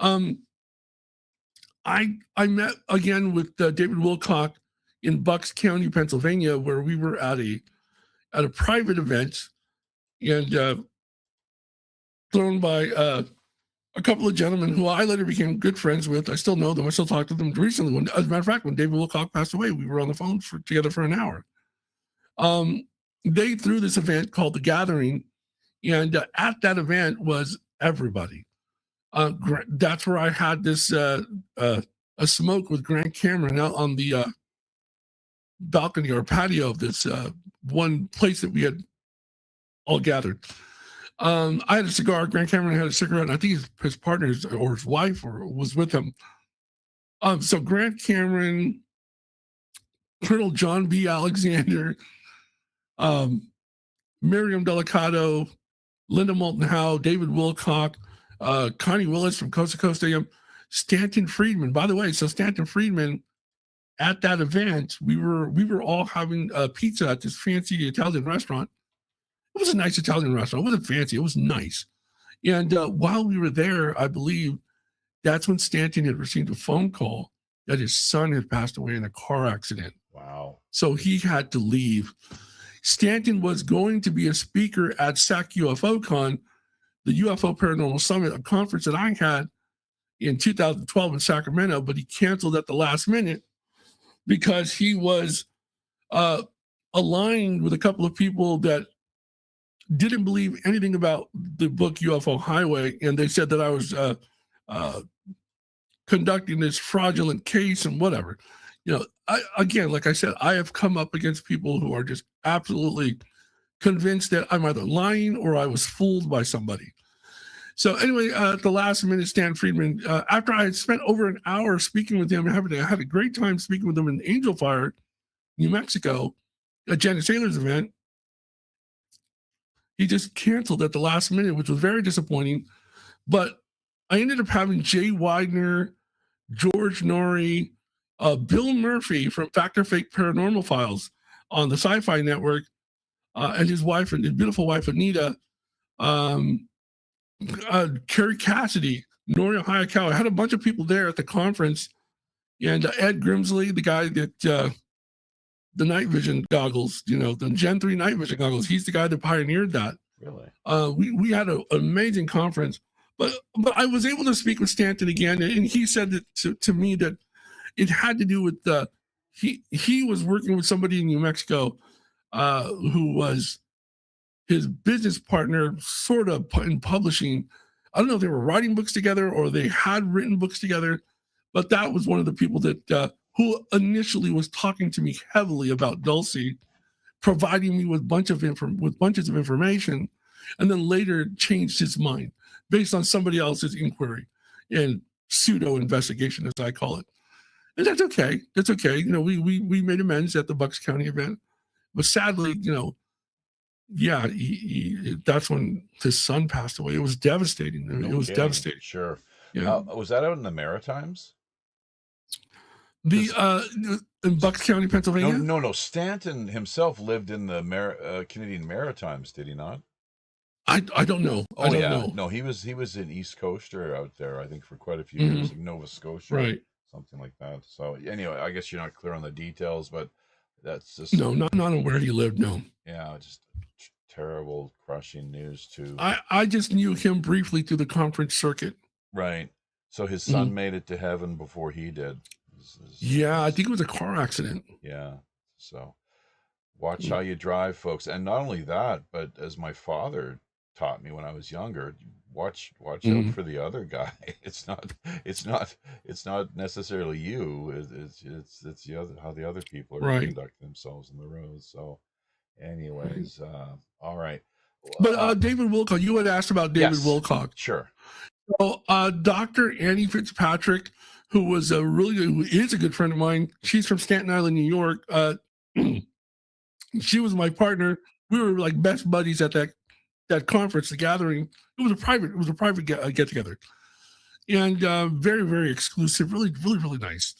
I met again with David Wilcock in Bucks County, Pennsylvania, where we were at a private event, and thrown by a couple of gentlemen who I later became good friends with. I still know them. I still talk to them recently. As a matter of fact, when David Wilcock passed away, we were on the phone together for an hour. They threw this event called The Gathering, and at that event was everybody. That's where I had this a smoke with Grant Cameron out on the balcony or patio of this one place that we had all gathered. I had a cigar. Grant Cameron had a cigarette, and I think his partner or his wife was with him. So Grant Cameron, Colonel John B. Alexander, Miriam Delicado, Linda Moulton Howe, David Wilcock, Connie Willis from Coast to Coast AM, Stanton Friedman. By the way, so Stanton Friedman, at that event, we were all having pizza at this fancy Italian restaurant. It was a nice Italian restaurant. It wasn't fancy. It was nice. And while we were there, I believe that's when Stanton had received a phone call that his son had passed away in a car accident. Wow. So he had to leave. Stanton was going to be a speaker at SAC UFO Con, the UFO Paranormal Summit, a conference that I had in 2012 in Sacramento, but he canceled at the last minute because he was aligned with a couple of people that didn't believe anything about the book UFO Highway, and they said that I was conducting this fraudulent case and whatever. Again, like I said, I have come up against people who are just absolutely convinced that I'm either lying or I was fooled by somebody. So anyway, at the last minute, Stan Friedman, after I had spent over an hour speaking with him, I had a great time speaking with him in Angel Fire, New Mexico, at Janet Saylor's event. He just canceled at the last minute, which was very disappointing. But I ended up having Jay Widener, George Norrie, Bill Murphy from Fact or Fake Paranormal Files on the Sci-Fi Network, and his wife, and his beautiful wife, Anita, Carrie Cassidy, Noria Hayakawa. I had a bunch of people there at the conference, and Ed Grimsley, the guy that the night vision goggles, the Gen 3 night vision goggles, he's the guy that pioneered that. Really? We had an amazing conference, but I was able to speak with Stanton again, and he said that to me that it had to do with he was working with somebody in New Mexico who was his business partner, sort of, in publishing. I don't know if they were writing books together or they had written books together, but that was one of the people that who initially was talking to me heavily about Dulcie, providing me with bunches of information, and then later changed his mind based on somebody else's inquiry and pseudo investigation, as I call it. And that's okay. That's okay. We made amends at the Bucks County event, but sadly, yeah, that's when his son passed away. It was devastating. It was devastating. Sure. Yeah. Was that out in the Maritimes? In Bucks County, Pennsylvania? No. Stanton himself lived in the Canadian Maritimes, did he not? I don't know. I don't know. No, he was an East Coaster out there, I think, for quite a few years, in Nova Scotia, right? Something like that. So anyway, I guess you're not clear on the details, but that's just not on where he lived. No. Yeah, just terrible, crushing news too. I just knew him briefly through the conference circuit. Right. So his son made it to heaven before he did. I think it was a car accident. Yeah. So watch how you drive, folks. And not only that, but as my father taught me when I was younger, watch out for the other guy. It's not necessarily you. It's the other, how the other people are conducting themselves on the road. So anyways, all right. But David Wilcock, you had asked about David Wilcock. Sure. So Dr. Annie Fitzpatrick, who is a good friend of mine. She's from Staten Island, New York. She was my partner. We were like best buddies at that conference, the gathering. It was a private get together, and very, very exclusive. Really, really, really nice.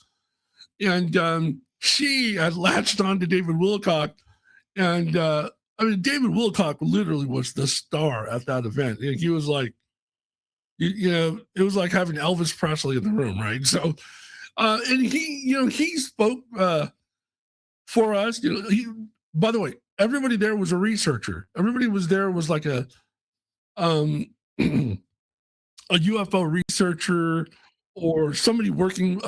And she had latched on to David Wilcock, and I mean, David Wilcock literally was the star at that event. He was like, you know, it was like having Elvis Presley in the room, right? So, and he spoke for us. You know, by the way, everybody there was a researcher. Everybody was there was like a a UFO researcher or somebody working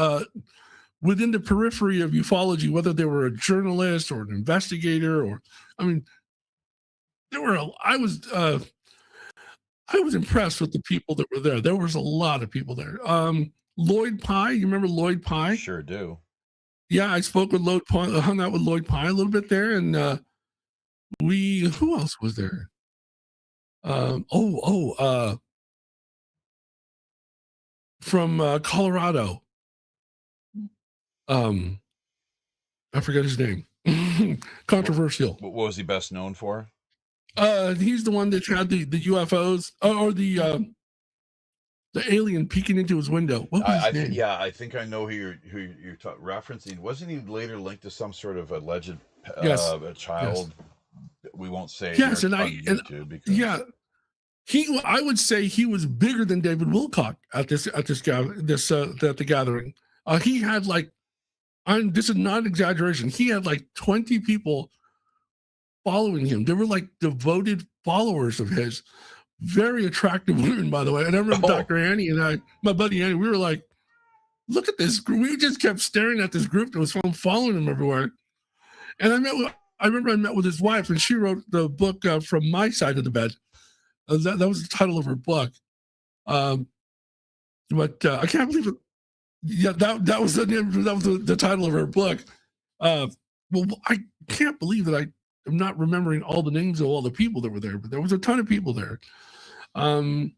within the periphery of ufology, whether they were a journalist or an investigator, or I mean, I was impressed with the people that were there. There was a lot of people there. Lloyd Pye, you remember Lloyd Pye? Sure do. Yeah, I spoke with Lloyd Pye, hung out with Lloyd Pye a little bit there, and who else was there? From Colorado. I forget his name. Controversial. What was he best known for? He's the one that had the UFOs or the alien peeking into his window. What was his name? Yeah, I think I know who you're referencing. Wasn't he later linked to some sort of alleged a child? Yes. We won't say. Yes, on YouTube because I would say he was bigger than David Wilcock at the gathering. He had like, this is not an exaggeration. He had like 20 people following him. They were like devoted followers of his. Very attractive women, by the way. And I remember Dr. Annie and my buddy Annie, we were like, look at this group. We just kept staring at this group that was following him everywhere. And I remember I met with his wife, and she wrote the book From My Side of the Bed. That was the title of her book. But I can't believe it. Yeah, that was the name. That was the title of her book. Well, I can't believe that I am not remembering all the names of all the people that were there, but there was a ton of people there. Yeah,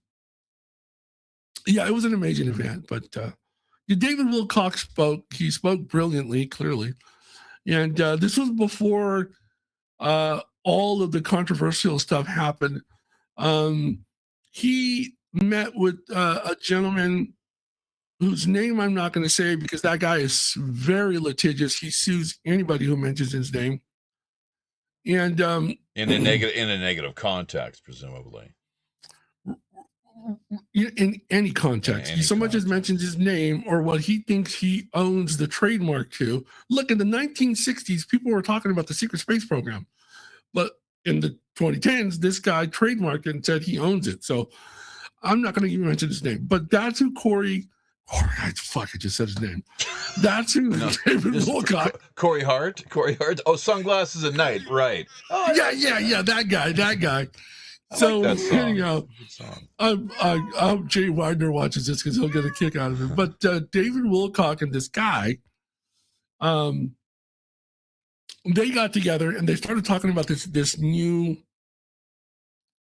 it was an amazing event. But David Wilcock spoke. He spoke brilliantly, clearly, and this was before all of the controversial stuff happened. He met with a gentleman whose name I'm not going to say because that guy is very litigious. He sues anybody who mentions his name. And in a negative context, presumably. In any context. He so much as mentions his name or what he thinks he owns the trademark to. Look, in the 1960s, people were talking about the secret space program. But in the 2010s, this guy trademarked it and said he owns it. So I'm not going to even mention his name. But that's who I just said his name. That's who David Wilcock. Corey Hart. Oh, Sunglasses at Night, right? Oh, yeah. That guy. So like that song. Anyhow, I hope Jay Widener watches this because he'll get a kick out of it. But David Wilcock and this guy, they got together and they started talking about this new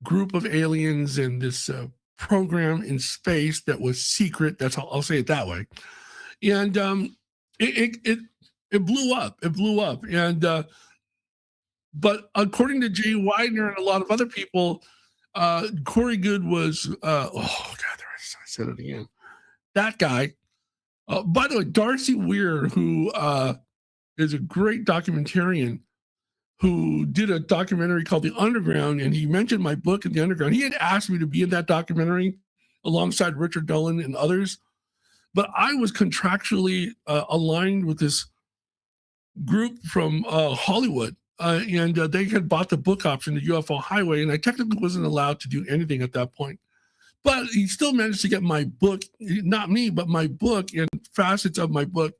group of aliens and this program in space that was secret. That's how I'll say it that way. And it blew up. It blew up. And but according to Jay Widener and a lot of other people, Corey Good was I said it again. That guy. By the way, Darcy Weir, who is a great documentarian, who did a documentary called The Underground, and he mentioned my book in The Underground. He had asked me to be in that documentary alongside Richard Dolan and others, but I was contractually aligned with this group from Hollywood, and they had bought the book option, the UFO Highway, and I technically wasn't allowed to do anything at that point. But he still managed to get my book, not me, but my book and facets of my book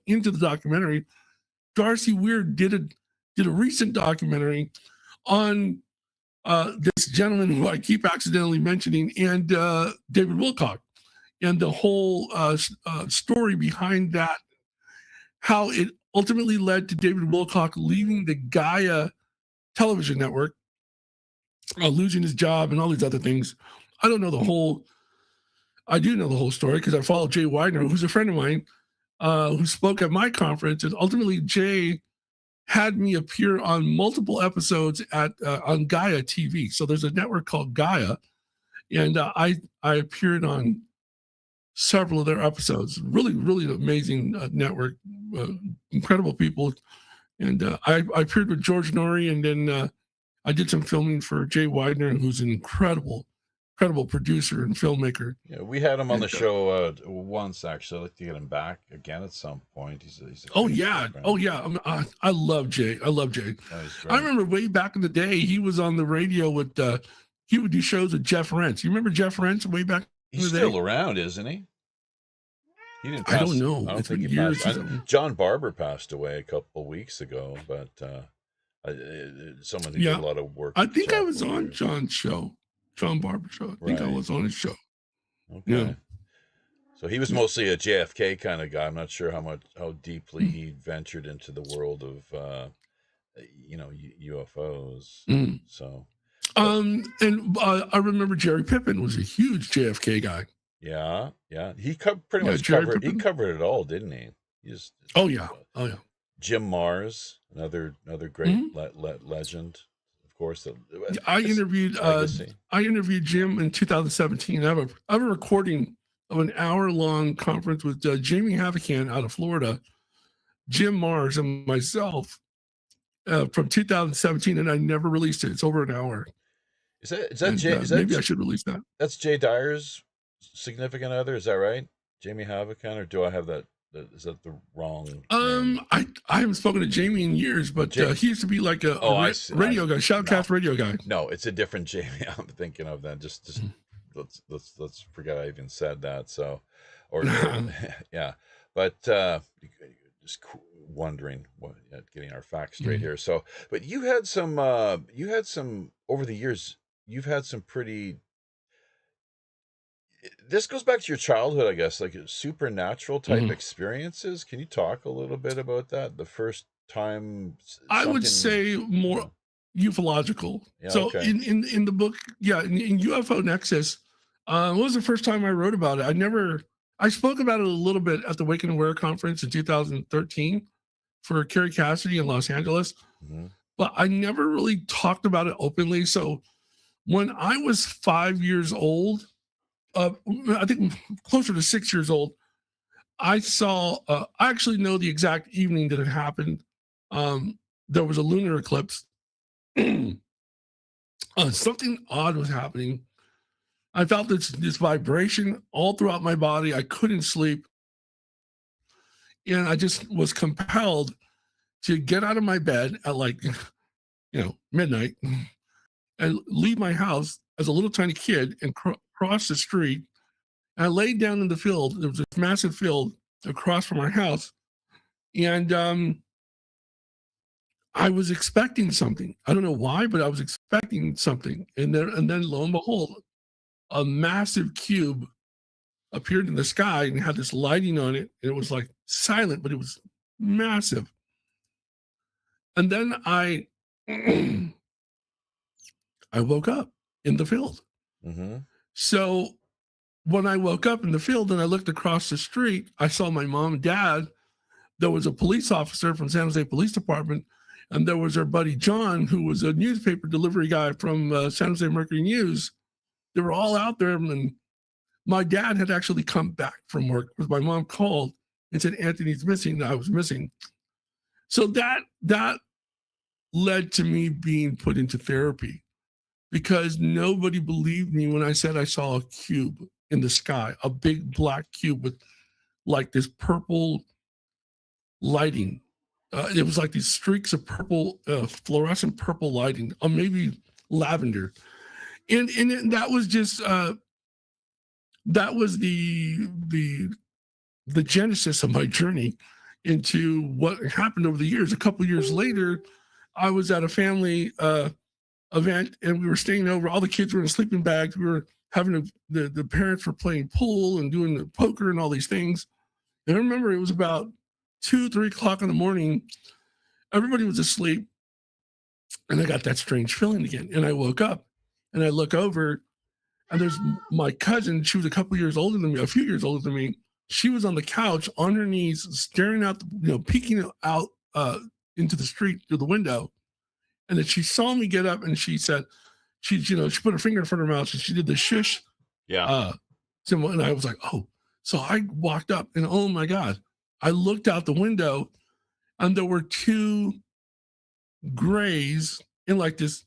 into the documentary. Darcy Weir did a recent documentary on this gentleman who I keep accidentally mentioning and David Wilcock and the whole story behind that, how it ultimately led to David Wilcock leaving the Gaia television network, losing his job and all these other things. I do know the whole story because I followed Jay Widener, who's a friend of mine, who spoke at my conference, and ultimately Jay had me appear on multiple episodes on Gaia TV. So there's a network called Gaia, and I appeared on several of their episodes. Really, really amazing network, incredible people. And I appeared with George Norrie, and then I did some filming for Jay Widener, who's an incredible producer and filmmaker. Yeah, we had him on the show once, actually. I'd like to get him back again at some point. He's a oh yeah. I love Jay. Oh, I remember way back in the day, he was on the radio with, he would do shows with Jeff Rentz. You remember Jeff Rentz way back in the day? He's still around, isn't he? He didn't pass. I don't know. I don't It's think been he years passed. since John Barber passed away a couple of weeks ago, but someone who did a lot of work. I think I was on John's show, John Barber show. I think I was on his show. Okay. Yeah. So he was mostly a JFK kind of guy. I'm not sure how deeply he ventured into the world of UFOs. So and I remember Jerry Pippin was a huge JFK guy. Yeah. He pretty much covered. He covered it all, didn't he? Oh yeah. Jim Mars, another great legend, of course. I interviewed Jim in 2017. I have a recording of an hour-long conference with Jamie Havican out of Florida, Jim Mars, and myself from 2017, and I never released it. It's over an hour. Is that Jay? Maybe I should release that. That's Jay Dyer's significant other, is that right? Jamie Havican, or do I have that? Is that the wrong name? I haven't spoken to Jamie in years, but he used to be like a radio guy, shoutcast radio guy. No, it's a different Jamie I'm thinking of then. Just let's forget I even said that. So, or yeah, but just wondering getting our facts straight here. So, but you had some over the years. You've had some pretty. This goes back to your childhood, I guess, like supernatural type experiences. Can you talk a little bit about that? The first time, I would say more ufological. Yeah, so okay. in the book, in UFO Nexus, what was the first time I wrote about it? I spoke about it a little bit at the Wake and Aware conference in 2013 for Kerry Cassidy in Los Angeles, but I never really talked about it openly. So when I was 5 years old, I think closer to 6 years old, I saw, I actually know the exact evening that it happened. There was a lunar eclipse. Something odd was happening. I felt this vibration all throughout my body. I couldn't sleep. And I just was compelled to get out of my bed at midnight and leave my house as a little tiny kid and cross the street. And I laid down in the field. There was this massive field across from our house. And I was expecting something. I don't know why, but I was expecting something. And then lo and behold, a massive cube appeared in the sky and had this lighting on it. And it was like silent, but it was massive. And then I woke up in the field. So when I woke up in the field and I looked across the street, I saw my mom and dad. There was a police officer from San Jose Police Department, and there was our buddy John, who was a newspaper delivery guy from San Jose Mercury News. They were all out there, and my dad had actually come back from work because my mom called and said, Anthony's missing, and I was missing. So that led to me being put into therapy, because nobody believed me when I said I saw a cube in the sky, a big black cube with like this purple lighting. It was like these streaks of purple, fluorescent purple lighting, or maybe lavender. And that was just, that was the genesis of my journey into what happened over the years. A couple of years later, I was at a family event, and we were staying over. All the kids were in sleeping bags. We were having the parents were playing pool and doing the poker and all these things. And I remember it was about 2-3 o'clock in the morning. Everybody was asleep, and I got that strange feeling again. And I woke up, and I look over, and there's my cousin. She was a couple years older than me, a few years older than me. She was on the couch on her knees, staring out, peeking out into the street through the window. And then she saw me get up, and she said, she put her finger in front of her mouth, and she did the shush symbol. And I was like, oh. So I walked up, and oh my God, I looked out the window, and there were two grays in like this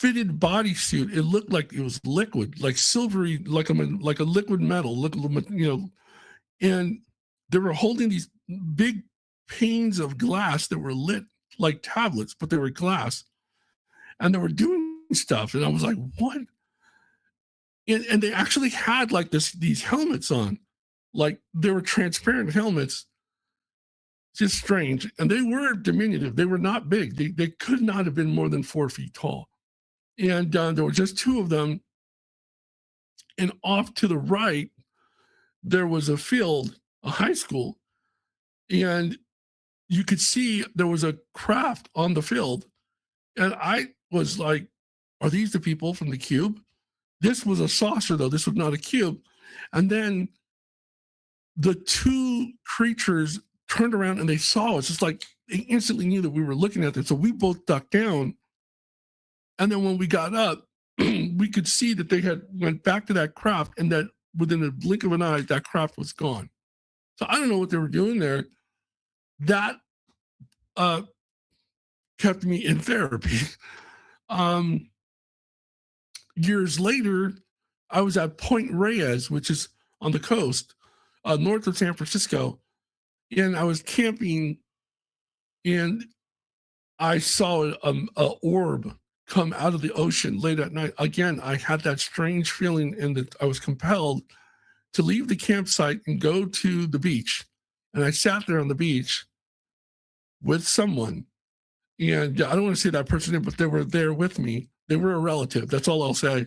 fitted bodysuit. It looked like it was liquid, like silvery, like a liquid metal, and they were holding these big panes of glass that were lit like tablets, but they were glass, and they were doing stuff. And I was like, what? And they actually had like these helmets on, like they were transparent helmets. Just strange. And they were diminutive. They were not big. They could not have been more than 4 feet tall. And there were just 2 of them. And off to the right, there was a field, a high school. And you could see there was a craft on the field. And I was like, are these the people from the cube? This was a saucer, though. This was not a cube. And then the 2 creatures turned around and they saw us. It's like they instantly knew that we were looking at them. So we both ducked down. And then when we got up, we could see that they had went back to that craft, and that within a blink of an eye, that craft was gone. So I don't know what they were doing there. That kept me in therapy. Years later, I was at Point Reyes, which is on the coast, north of San Francisco. And I was camping, and I saw a orb come out of the ocean late at night. Again, I had that strange feeling, and that I was compelled to leave the campsite and go to the beach. And I sat there on the beach with someone, and I don't want to say that person's name, but they were there with me. They were a relative. That's all I'll say.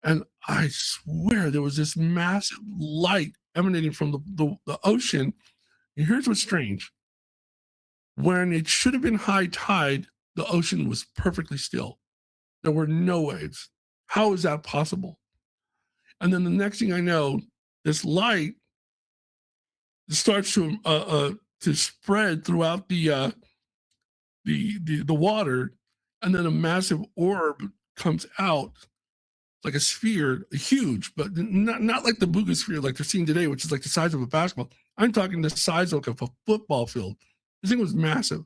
And I swear there was this massive light emanating from the ocean. And here's what's strange. When it should have been high tide, the ocean was perfectly still. There were no waves. How is that possible? And then the next thing I know, this light starts to spread throughout the water, and then a massive orb comes out, like a sphere, huge, but not like the Booga sphere like they're seeing today, which is like the size of a basketball. I'm talking the size of a football field. This thing was massive.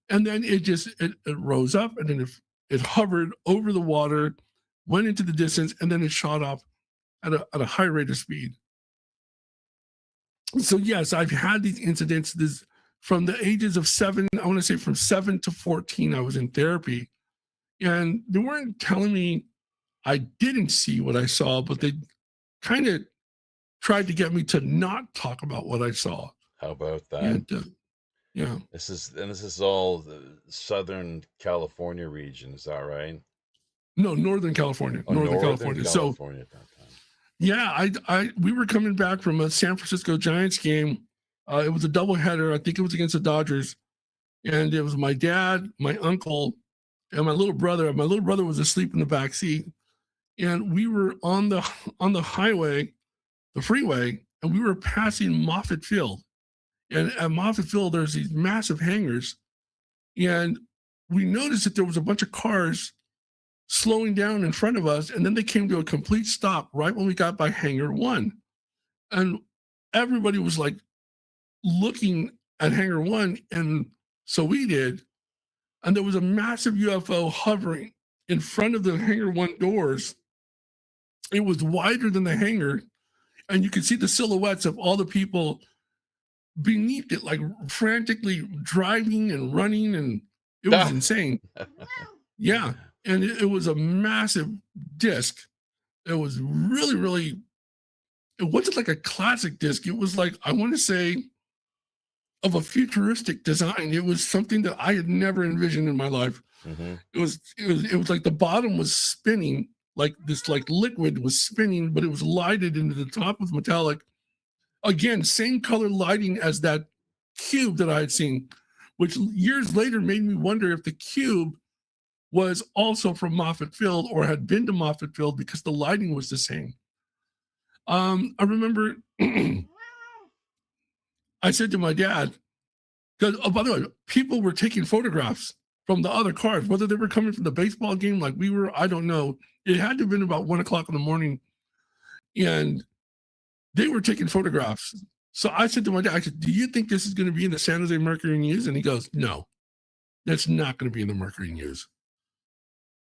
And then it rose up, and then it hovered over the water, went into the distance, and then it shot off at a high rate of speed. So yes, I've had these incidents. From the ages of 7, I want to say from 7 to 14, I was in therapy. And they weren't telling me I didn't see what I saw, but they kind of tried to get me to not talk about what I saw. How about that? And, yeah. This is all the Southern California region, is that right? No, Northern California. Oh, Northern California. So, at that time. Yeah, we were coming back from a San Francisco Giants game. It was a doubleheader. I think it was against the Dodgers. And it was my dad, my uncle, and my little brother. My little brother was asleep in the back seat. And we were on the highway, the freeway, and we were passing Moffett Field. And at Moffett Field, there's these massive hangars. And we noticed that there was a bunch of cars slowing down in front of us. And then they came to a complete stop right when we got by Hangar 1. And everybody was like looking at Hangar 1. And so we did. And there was a massive UFO hovering in front of the Hangar 1 doors. It was wider than the hangar. And you could see the silhouettes of all the people beneath it, like frantically driving and running, and it was insane. Yeah, and it was a massive disc. It was really, really, it wasn't like a classic disc. It was like, I want to say, of a futuristic design. It was something that I had never envisioned in my life. Mm-hmm. It was like the bottom was spinning, like this like liquid was spinning, but it was lighted into the top with metallic. Again, same color lighting as that cube that I had seen, which years later made me wonder if the cube was also from Moffett Field or had been to Moffett Field, because the lighting was the same. I remember I said to my dad, because, oh, by the way, people were taking photographs from the other cars, whether they were coming from the baseball game like we were, I don't know. It had to have been about 1 o'clock in the morning, and they were taking photographs. So I said to my dad, I said, do you think this is going to be in the San Jose Mercury News? And he goes, no, that's not going to be in the Mercury News.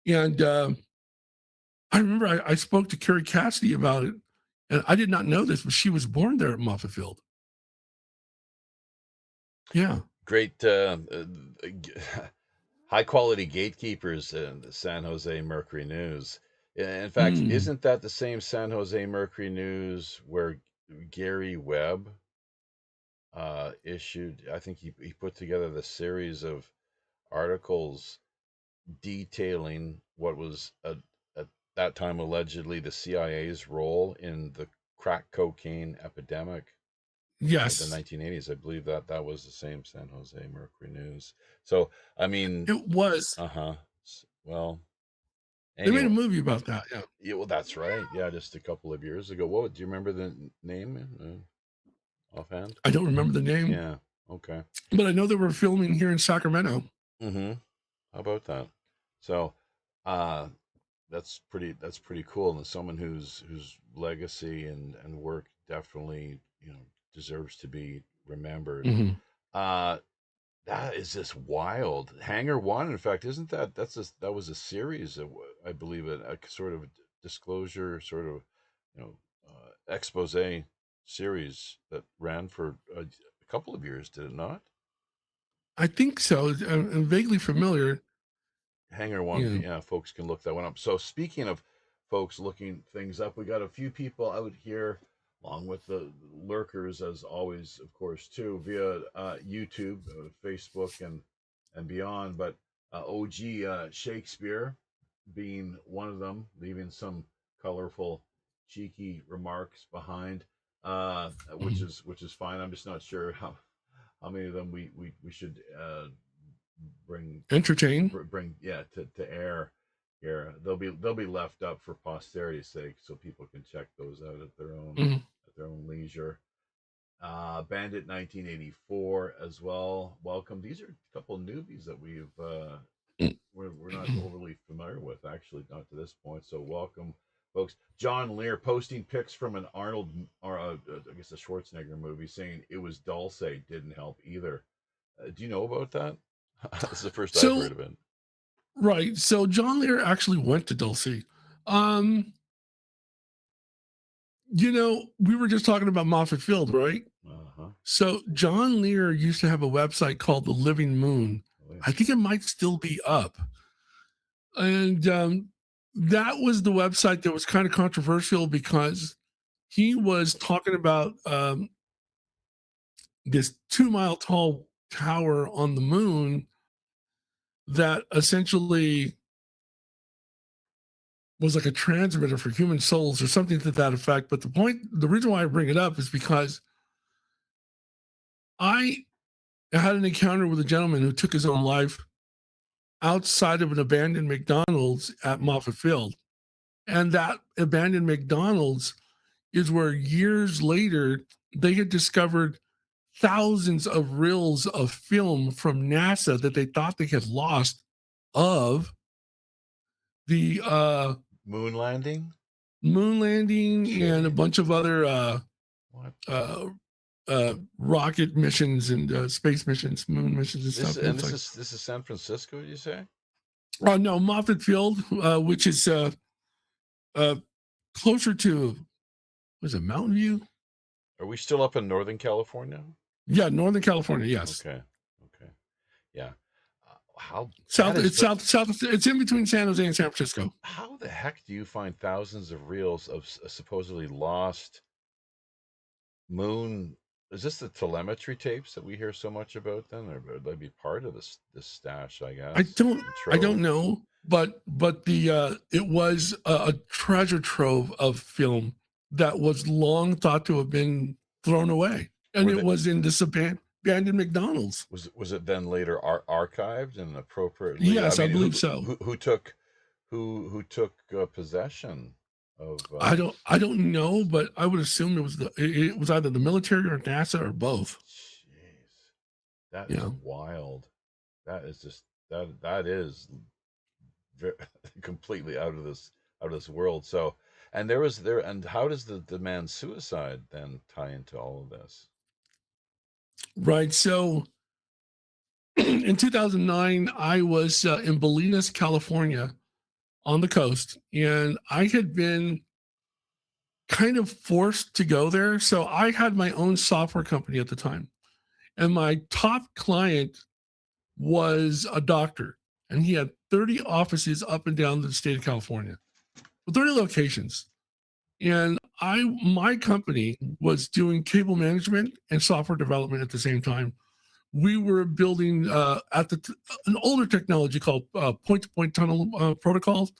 And I remember I spoke to Carrie Cassidy about it, and I did not know this, but she was born there at Moffett Field. Yeah. Great, high quality gatekeepers in the San Jose Mercury News. In fact, isn't that the same San Jose Mercury News where Gary Webb issued? I think he put together the series of articles detailing what was at that time allegedly the CIA's role in the crack cocaine epidemic Yes. of the 1980s. I believe that was the same San Jose Mercury News. So, I mean, it was. Well, They made a anyway, movie about that. Yeah. yeah, well, that's right. Yeah, just a couple of years ago. What do you remember the name offhand? I don't remember the name. Yeah. Okay. But I know they were filming here in Sacramento. Mm-hmm. How about that? So, that's pretty cool, and someone whose legacy and work definitely deserves to be remembered. That is just wild. Hangar One, in fact, isn't that that was a series of, I believe, a sort of disclosure, sort of expose series that ran for a couple of years, did it not? I think so. I'm vaguely familiar. Hangar One, yeah, folks can look that one up. So speaking of folks looking things up, we got a few people out here, along with the lurkers, as always, of course, too, via YouTube, Facebook, and beyond. But OG Shakespeare being one of them, leaving some colorful, cheeky remarks behind, which is fine. I'm just not sure how many of them we should entertain bring to air here. They'll be left up for posterity's sake, so people can check those out at their own leisure. Bandit 1984 as well. Welcome. These are a couple of newbies that we're not overly familiar with, actually, not to this point. So welcome, folks. John Lear posting pics from an Arnold, or I guess a Schwarzenegger movie, saying it was Dulce, didn't help either. Do you know about that? That's the first I've heard of it. Right. So John Lear actually went to Dulce. We were just talking about Moffett Field, right? So John Lear used to have a website called The Living Moon. Oh, yeah. I think it might still be up. And that was the website that was kind of controversial because he was talking about this 2-mile tall tower on the moon that essentially was like a transmitter for human souls or something to that effect. But the reason why I bring it up is because I had an encounter with a gentleman who took his own life outside of an abandoned McDonald's at Moffett Field. And that abandoned McDonald's is where years later they had discovered thousands of reels of film from NASA that they thought they had lost of the moon landing and a bunch of other rocket missions and space missions, moon missions and stuff. And this is San Francisco, did you say? No, Moffett Field, which is closer to, was it Mountain View? Are we still up in Northern California? Yeah, Northern California. Yes. Okay. Yeah. How south? It's south. It's in between San Jose and San Francisco. How the heck do you find thousands of reels of supposedly lost moon? Is this the telemetry tapes that we hear so much about? Then, or would they be part of this stash? I guess I don't know, but the it was a treasure trove of film that was long thought to have been thrown away, and it was in this abandoned McDonald's. Was it then later archived and appropriately? Yes, I believe so. Who took possession of? I don't know, but I would assume it was either the military or NASA or both. Jeez, that is wild. That is just that is very, completely out of this world. So, and and how does the man's suicide then tie into all of this? Right. So in 2009, I was in Bolinas, California, on the coast, and I had been kind of forced to go there. So I had my own software company at the time, and my top client was a doctor, and he had 30 offices up and down the state of California, 30 locations. And my company was doing cable management and software development at the same time. We were building an older technology called point-to-point tunnel protocols.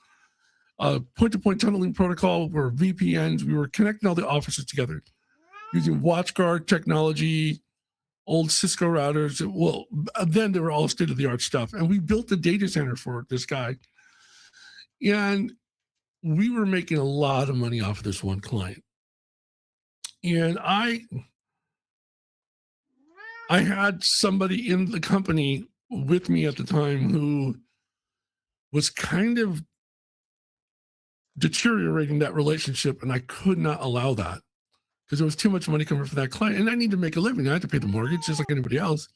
Point-to-point tunneling protocol were VPNs. We were connecting all the offices together using WatchGuard technology, old Cisco routers. Well, then they were all state-of-the-art stuff. And we built a data center for this guy. And we were making a lot of money off of this one client. And I had somebody in the company with me at the time who was kind of deteriorating that relationship, and I could not allow that because there was too much money coming from that client, and I need to make a living. I had to pay the mortgage just like anybody else.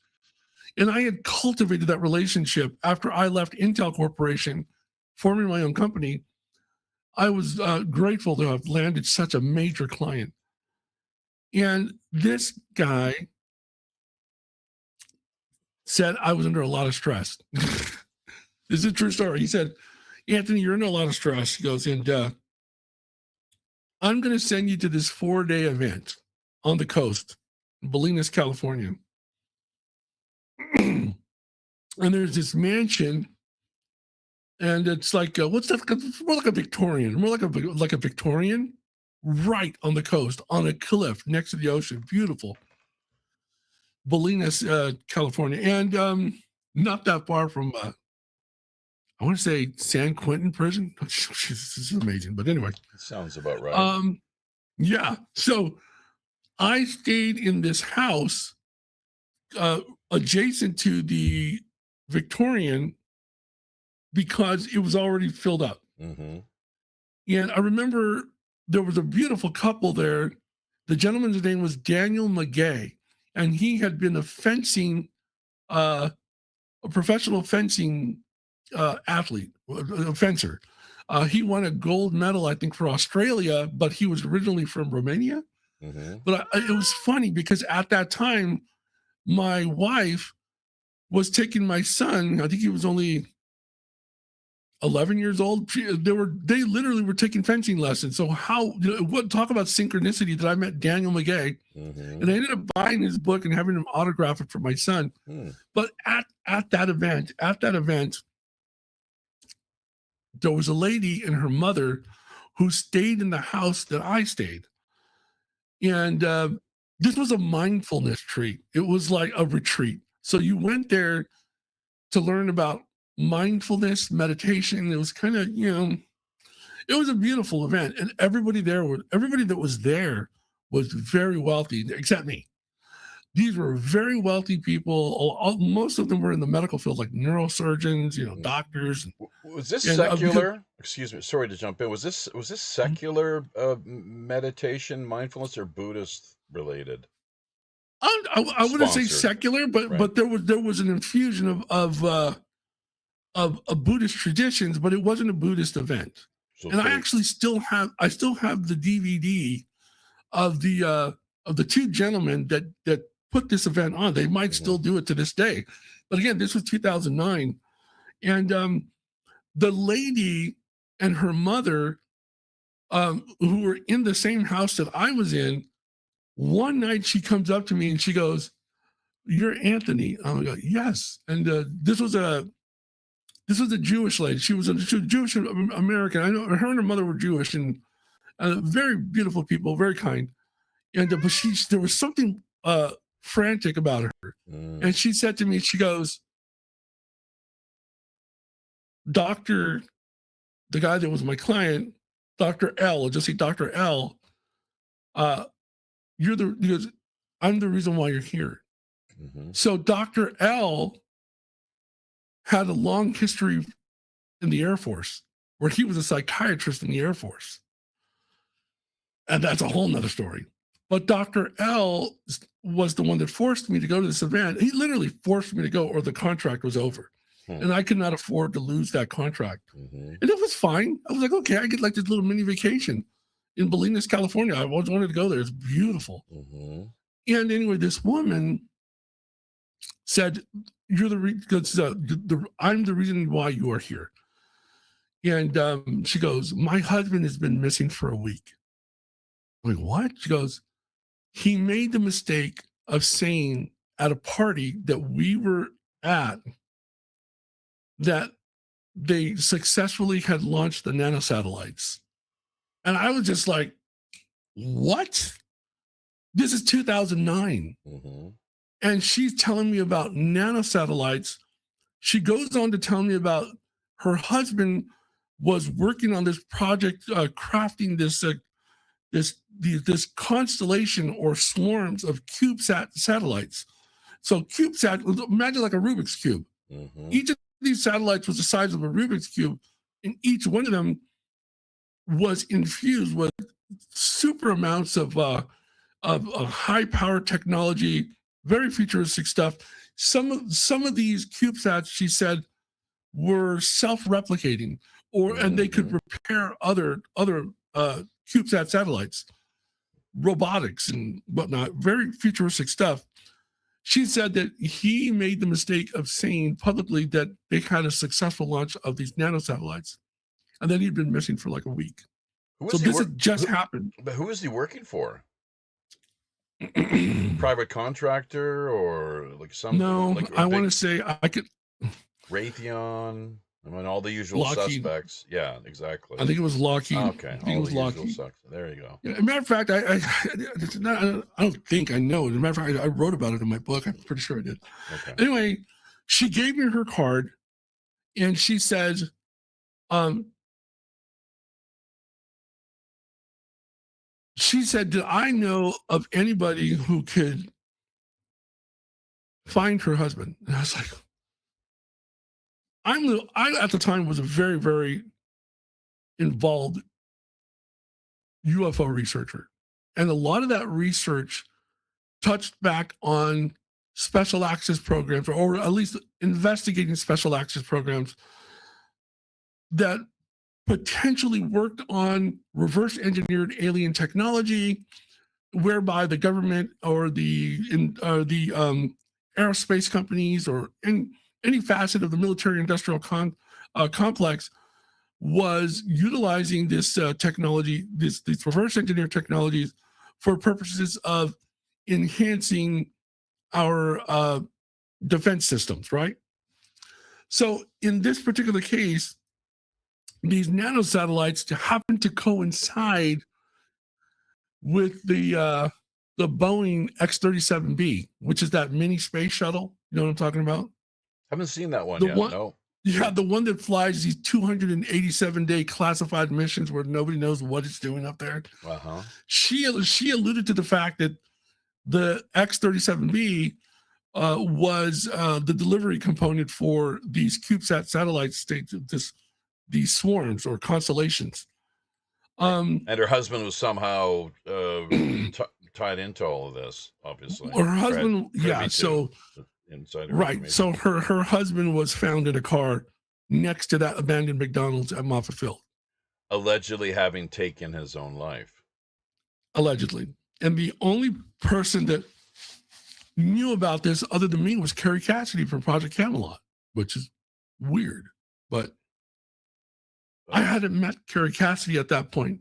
And I had cultivated that relationship after I left Intel Corporation, forming my own company. I was grateful to have landed such a major client. And this guy said I was under a lot of stress. This is a true story. He said, Anthony, you're under a lot of stress. He goes, and I'm going to send you to this 4-day event on the coast, Bolinas, California. And there's this mansion, and it's like, what's that? It's more like a Victorian, more like a Victorian, right on the coast, on a cliff next to the ocean. Beautiful. Bolinas, California. And not that far from, I want to say San Quentin prison. This is amazing. But anyway. Sounds about right. Yeah. So I stayed in this house adjacent to the Victorian because it was already filled up. Mm-hmm. And I remember there was a beautiful couple there. The gentleman's name was Daniel McGay, and he had been a professional fencing athlete, a fencer. He won a gold medal, I think, for Australia, but he was originally from Romania. Mm-hmm. But it was funny because at that time, my wife was taking my son. I think he was only 11 years old. They literally were taking fencing lessons. So talk about synchronicity that I met Daniel McGay, mm-hmm. and I ended up buying his book and having him autograph it for my son. But at that event, there was a lady and her mother who stayed in the house that I stayed. And this was a mindfulness retreat. It was like a retreat. So you went there to learn about mindfulness, meditation. It was kind of, it was a beautiful event. And everybody that was there was very wealthy, except me. These were very wealthy people. Most of them were in the medical field, like neurosurgeons, doctors. Was this secular? Excuse me, sorry to jump in. Was this secular meditation, mindfulness, or Buddhist related? I wouldn't say secular, but right. but there was an infusion of Buddhist traditions, but it wasn't a Buddhist event. And I actually still have the DVD of the two gentlemen that put this event on. They might still do it to this day. But again, this was 2009. And the lady and her mother, who were in the same house that I was in, one night she comes up to me and she goes, "You're Anthony." I'm like, "Yes." And this was a Jewish lady. She was a Jewish American. I know her and her mother were Jewish, and very beautiful people, very kind. And but there was something frantic about her. And she said to me, she goes, "Doctor," the guy that was my client, Dr. L, I'll just say Dr. L, because I'm the reason why you're here. Mm-hmm. So Dr. L had a long history in the Air Force, where he was a psychiatrist in the Air Force. And that's a whole nother story. But Dr. L was the one that forced me to go to this event. He literally forced me to go, or the contract was over. and I could not afford to lose that contract. Mm-hmm. And it was fine. I was like, okay, I get like this little mini vacation in Bolinas, California. I always wanted to go there. It's beautiful. Mm-hmm. And anyway, this woman said, "You're I'm the reason why you are here." And she goes, "My husband has been missing for a week." I'm like, what? She goes, "He made the mistake of saying at a party that we were at that they successfully had launched the nanosatellites." And I was just like, what? This is 2009. Mm-hmm. And she's telling me about nanosatellites. She goes on to tell me about her husband was working on this project, crafting this constellation or swarms of CubeSat satellites. So CubeSat, imagine like a Rubik's Cube. Mm-hmm. Each of these satellites was the size of a Rubik's Cube, and each one of them was infused with super amounts of high power technology, very futuristic stuff. Some of these CubeSats, she said, were self-replicating, and they could repair other CubeSat satellites, robotics and whatnot, very futuristic stuff. She said that he made the mistake of saying publicly that they had a successful launch of these nanosatellites, and then he'd been missing for like a week. So this had just happened. But who is he working for? Private contractor or like some? No, like I want to say I could. Raytheon. I mean, all the usual Lockheed. suspects. Yeah, exactly. I think it was Lockheed. Okay, I think it was Lockheed. There you go. Yeah, as a matter of fact, I don't think I know. As a matter of fact, I wrote about it in my book. I'm pretty sure I did. Okay. Anyway, she gave me her card, and she says, she said, "Did I know of anybody who could find her husband?" And I was like, I at the time was a very, very involved UFO researcher. And a lot of that research touched back on special access programs, or at least investigating special access programs that potentially worked on reverse engineered alien technology, whereby the government or the aerospace companies or any facet of the military industrial complex was utilizing this technology, these reverse engineered technologies, for purposes of enhancing our defense systems, right? So in this particular case, these nanosatellites happen to coincide with the Boeing X-37B, which is that mini space shuttle. You know what I'm talking about? Haven't seen that one yet. No. Yeah, the one that flies these 287-day classified missions where nobody knows what it's doing up there. Uh-huh. She alluded to the fact that the X-37B was the delivery component for these CubeSat satellites, these swarms or constellations. And her husband was somehow tied into all of this, obviously. Her husband, so inside right. So her husband was found in a car next to that abandoned McDonald's at Moffett Field, allegedly having taken his own life. Allegedly, and the only person that knew about this other than me was Carrie Cassidy from Project Camelot, which is weird, but I hadn't met Carrie Cassidy at that point.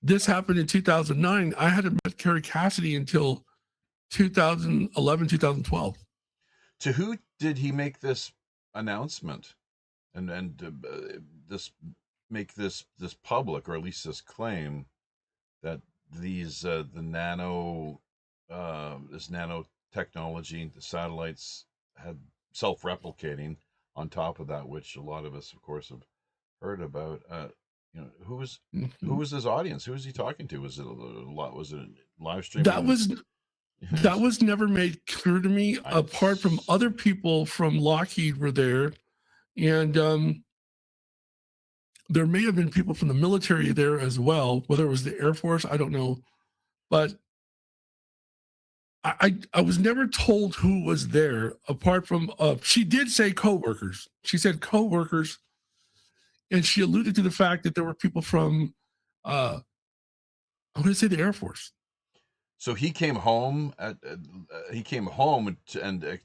This happened in 2009. I hadn't met Carrie Cassidy until 2011, 2012. To who did he make this announcement and make this public, or at least this claim that these this nanotechnology, the satellites had self-replicating on top of that, which a lot of us, of course, have heard about? Who was his audience? Who was he talking to? Was it a live stream? That was never made clear to me. Apart from other people from Lockheed were there, and there may have been people from the military there as well. Whether it was the Air Force, I don't know. But I was never told who was there apart from she did say coworkers. She said coworkers, and she alluded to the fact that there were people from I'm going to say the Air Force. So he came home. He came home and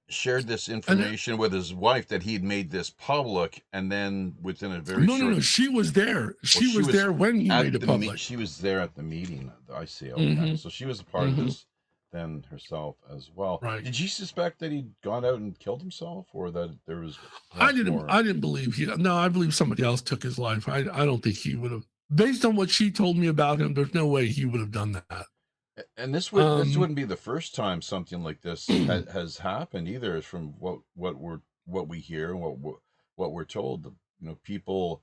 shared this information with his wife that he'd made this public, and then within a very no, she was there. She was there when he made it public. She was there at the meeting. I see. Okay, Mhm. so she was a part of this then herself as well. Right. Did you suspect that he'd gone out and killed himself, or that there was? I more? didn't believe he. No, I believe somebody else took his life. I don't think he would have. Based on what she told me about him, there's no way he would have done that. And this wouldn't be the first time something like this has happened either. From what we hear and what we're told. You know, people,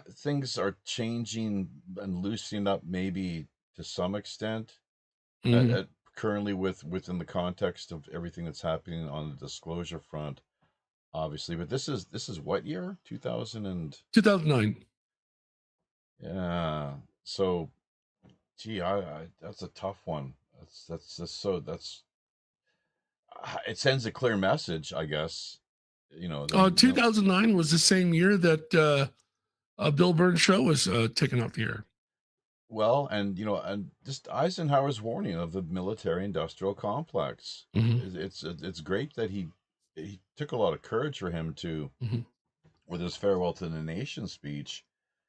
things are changing and loosening up, maybe to some extent. Currently, within the context of everything that's happening on the disclosure front, obviously. But this is what year? 2009. Yeah. So, gee, I that's a tough one. It sends a clear message, I guess. 2009 was the same year that Bill Burns' show was taken off the air. Well, and just Eisenhower's warning of the military-industrial complex. It's great that he took a lot of courage for him to, with his farewell to the nation speech,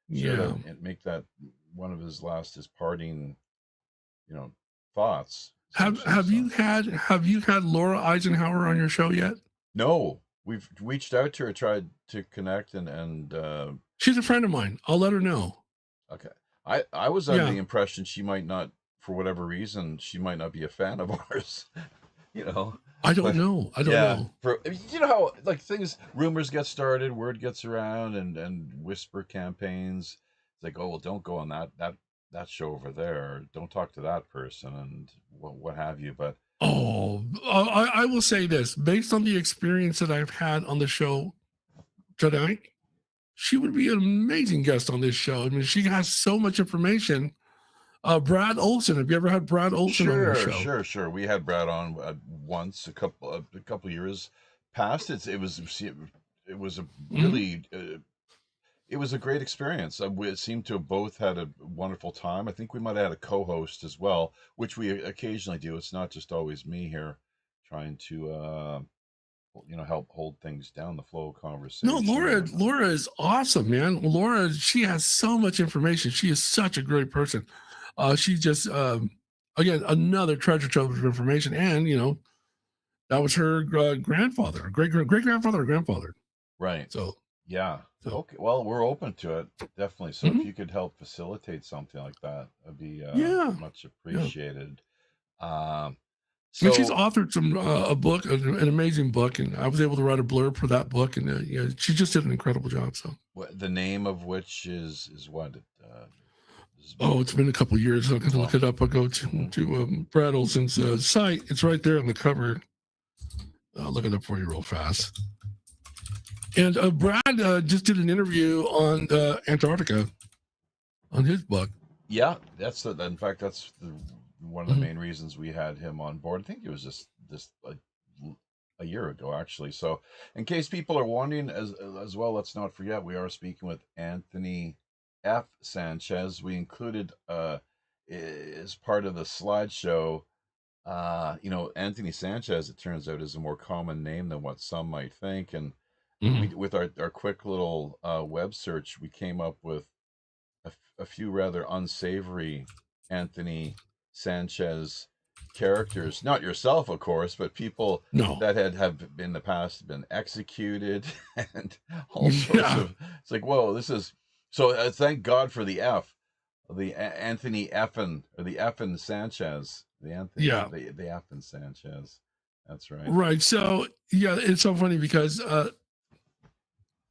and make that one of his parting, thoughts. Have you had Laura Eisenhower on your show yet? No, we've reached out to her, tried to connect, and she's a friend of mine. I'll let her know. Okay. I was under the impression she might not, for whatever reason, she might not be a fan of ours. I don't know. know. How rumors get started, word gets around, and whisper campaigns. It's like, oh well, don't go on that show over there. Don't talk to that person, and what have you. But I will say this, based on the experience that I've had on the show tonight, she would be an amazing guest on this show. I mean, she has so much information. Brad Olson. Have you ever had Brad Olson on your show? Sure. We had Brad on once a couple years past. It was a really it was a great experience. We seemed to have both had a wonderful time. I think we might have had a co-host as well, which we occasionally do. It's not just always me here trying to help hold things down, the flow of conversation. No, Laura is awesome, man. Laura, she has so much information. She is such a great person. She just again, another treasure trove of information. And that was her grandfather, great grandfather or grandfather. Right. So yeah. Okay. Well, we're open to it, definitely. So if you could help facilitate something like that, that'd be much appreciated. So, and she's authored a book, an amazing book, and I was able to write a blurb for that book, and she just did an incredible job. So, the name of which is what? It's been a couple of years. I can look it up. I'll go to Brad Olson's site. It's right there on the cover. I'll look it up for you real fast. And Brad just did an interview on Antarctica on his book. Yeah, in fact, that's one of the main reasons we had him on board. I think it was just a year ago, actually. So in case people are wondering as well, let's not forget, we are speaking with Anthony F. Sanchez. We included as part of the slideshow, Anthony Sanchez, it turns out, is a more common name than what some might think. And with our quick little web search, we came up with a few rather unsavory Anthony Sanchez characters. Not yourself, of course, but people that have in the past been executed and all sorts of. It's like, whoa, this is so. Thank God for the Anthony Effin, or the Effin Sanchez, the Effin Sanchez. That's right. Right. So it's so funny because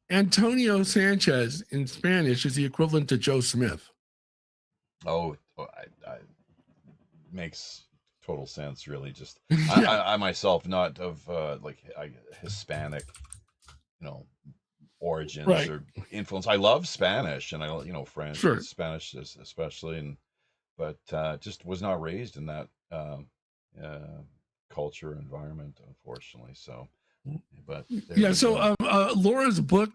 Antonio Sanchez in Spanish is the equivalent to Joe Smith. Oh, I makes total sense, really. Just I myself, not of Hispanic, origins or influence. I love Spanish, and I French, Spanish especially, but just was not raised in that culture environment, unfortunately. So, but there Yeah. you So go. Laura's book,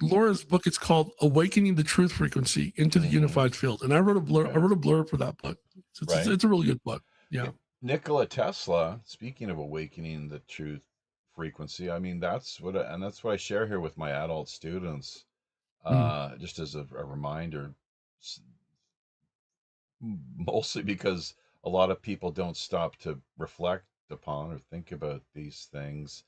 it's called "Awakening the Truth Frequency into the Unified Field," and I wrote a blurb. Okay. I wrote a blurb for that book. So Right. it's a really good book. Yeah. Nikola Tesla, speaking of awakening the truth frequency, I mean that's what I share here with my adult students, just as a reminder, mostly because a lot of people don't stop to reflect upon or think about these things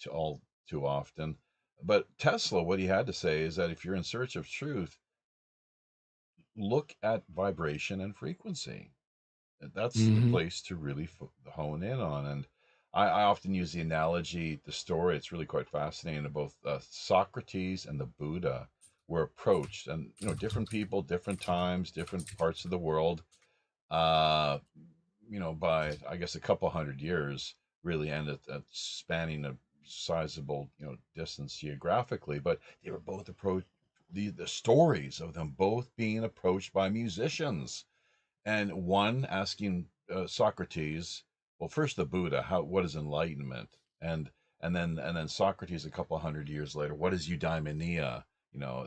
all too often. But Tesla, what he had to say is that if you're in search of truth, look at vibration and frequency. That's the Mm-hmm. place to really hone in on. And I often use the analogy, the story. It's really quite fascinating. Both Socrates and the Buddha were approached, and different people, different times, different parts of the world. Uh, by I guess a couple hundred years, really, and at spanning a sizable distance geographically. But they were both approached. The stories of them both being approached by musicians, and one asking Socrates, well, first the Buddha, what is enlightenment, and then Socrates a couple hundred years later, what is eudaimonia?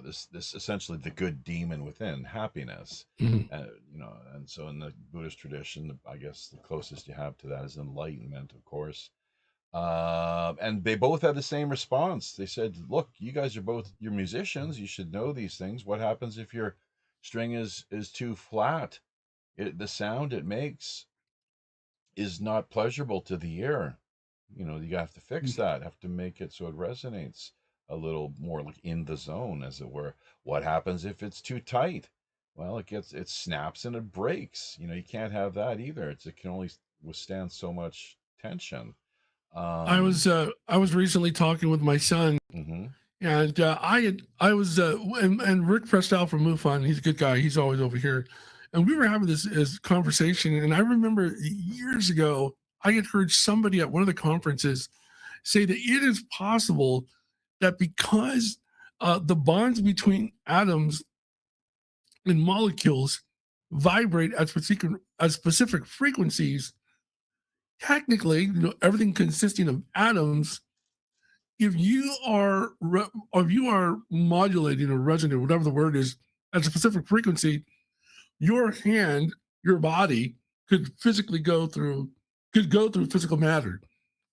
This essentially the good demon within, happiness. Mm-hmm. And so in the Buddhist tradition, I guess the closest you have to that is enlightenment, of course. And they both had the same response. They said, "Look, you guys you're musicians. You should know these things. What happens if your string is too flat? The sound it makes is not pleasurable to the ear. You have to fix that, have to make it so it resonates a little more like in the zone, as it were. What happens if it's too tight? Well, it snaps and it breaks. You can't have that either. It can only withstand so much tension. I was recently talking with my son, Mm-hmm. and and Rick Prestel from MUFON. He's a good guy. He's always over here, and we were having this conversation. And I remember years ago, I had heard somebody at one of the conferences say that it is possible that because the bonds between atoms and molecules vibrate at specific frequencies, technically, everything consisting of atoms, if you are modulating or resonating, whatever the word is, at a specific frequency, your hand, your body could go through physical matter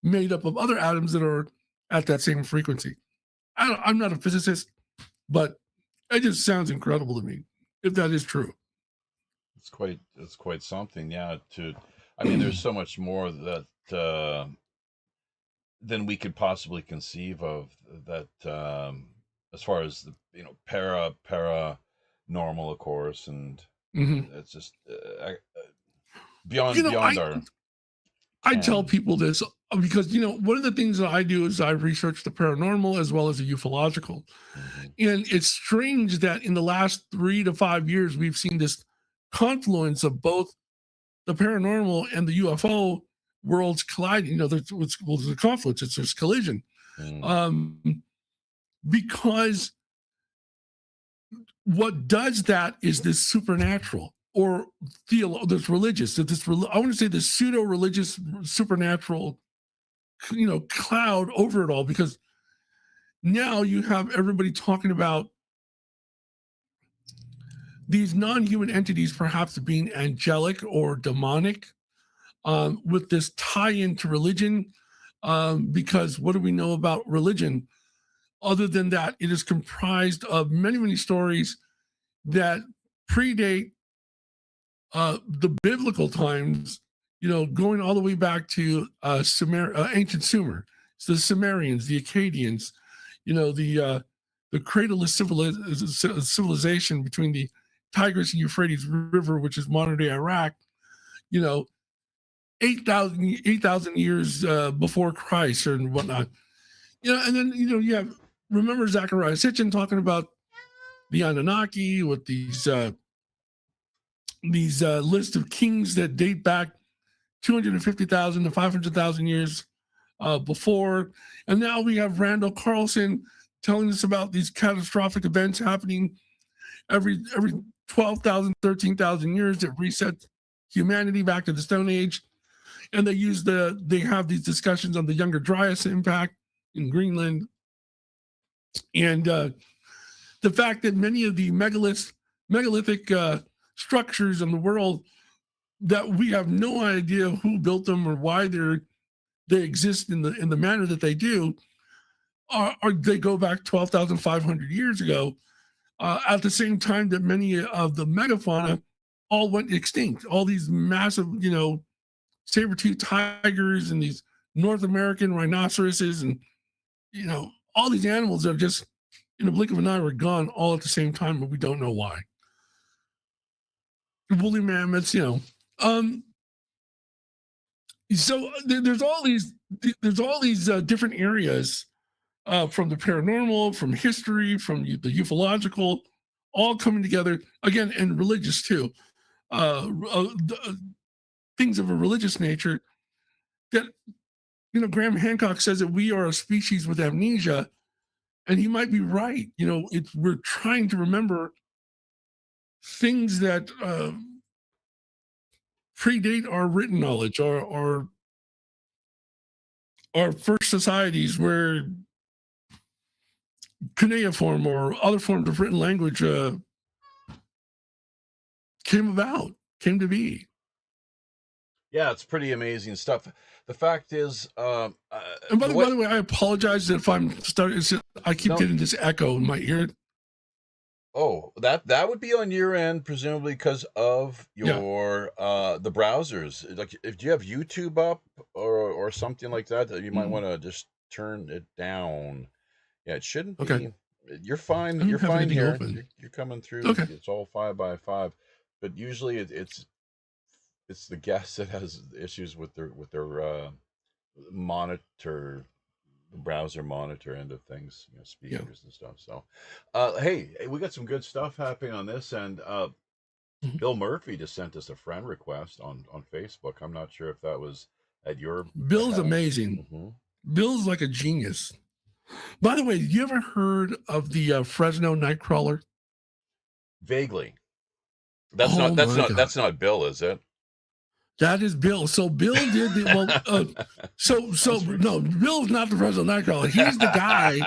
made up of other atoms that are at that same frequency. I'm not a physicist, but it just sounds incredible to me if that is true. It's quite something. Yeah. I mean, there's so much more that than we could possibly conceive of, that as far as the paranormal, of course, and Mm-hmm. it's just beyond our I tell ken. people this because one of the things that I do is I research the paranormal as well as the ufological, Mm-hmm. and it's strange that in the last 3 to 5 years we've seen this confluence of both the paranormal and the UFO worlds colliding. There's a confluence. It's this collision, um, because what does that is this supernatural or this religious. I want to say this pseudo religious supernatural cloud over it all, because now you have everybody talking about these non-human entities perhaps being angelic or demonic, with this tie-in to religion, because what do we know about religion other than that it is comprised of many, many stories that predate the biblical times, going all the way back to ancient Sumer. So the Sumerians, the Akkadians, the cradle of civilization between the Tigris and Euphrates River, which is modern day Iraq, 8,000 years before Christ and whatnot. And then, you have, remember Zachariah Sitchin talking about the Anunnaki with these list of kings that date back 250,000 to 500,000 years before. And now we have Randall Carlson telling us about these catastrophic events happening every 12,000, 13,000 years that reset humanity back to the Stone Age. and they have these discussions on the Younger Dryas impact in Greenland, and the fact that many of the megalithic structures in the world that we have no idea who built them or why they exist in the manner that they do are they go back 12,500 years ago. At the same time that many of the megafauna all went extinct, all these massive, saber-toothed tigers and these North American rhinoceroses and all these animals that just in a blink of an eye were gone all at the same time, but we don't know why. Woolly mammoths, So there's all these different areas from the paranormal, from history, from the ufological, all coming together again, and religious too. Things of a religious nature that Graham Hancock says that we are a species with amnesia, and he might be right. We're trying to remember things that predate our written knowledge, or our first societies where cuneiform or other forms of written language came to be. Yeah, it's pretty amazing stuff. The fact is, and by the way, I apologize if I'm starting. I keep getting this echo in my ear. Oh, that would be on your end, presumably because of your the browsers. Like, if you have YouTube up or something like that, you might want to just turn it down. Yeah, it shouldn't be. Okay. You're fine. You're fine here. You're coming through. Okay. It's all 5x5, but usually it's the guest that has issues with their monitor, browser monitor end of things, speakers and stuff. So hey, we got some good stuff happening on this, and Bill Murphy just sent us a friend request on Facebook. I'm not sure if that was at your Bill's amazing. Bill's like a genius. By the way, you ever heard of the Fresno Nightcrawler? Vaguely. That's not Bill, is it? That is Bill. So Bill did the no, Bill's not the Fresno Nightcrawler. He's the guy.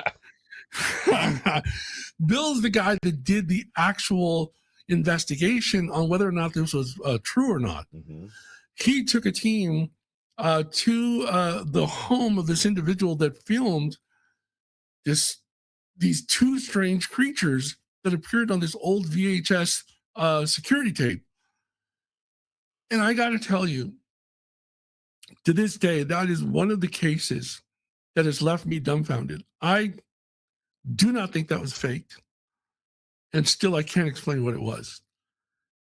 Bill's the guy that did the actual investigation on whether or not this was true or not. He took a team to the home of this individual that filmed these two strange creatures that appeared on this old VHS security tape. And I got to tell you, to this day, that is one of the cases that has left me dumbfounded. I do not think that was faked. And still, I can't explain what it was.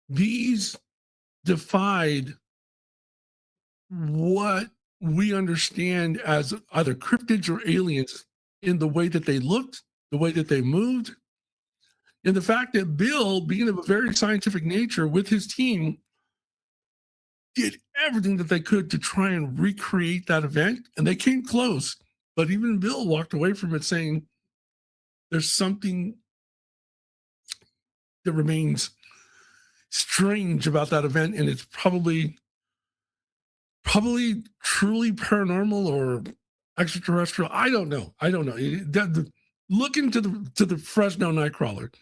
These defied what we understand as either cryptids or aliens in the way that they looked, the way that they moved, and the fact that Bill, being of a very scientific nature with his team, did everything that they could to try and recreate that event, and they came close. But even Bill walked away from it saying, there's something that remains strange about that event, and it's probably truly paranormal or extraterrestrial. I don't know. Look into the Fresno Nightcrawler.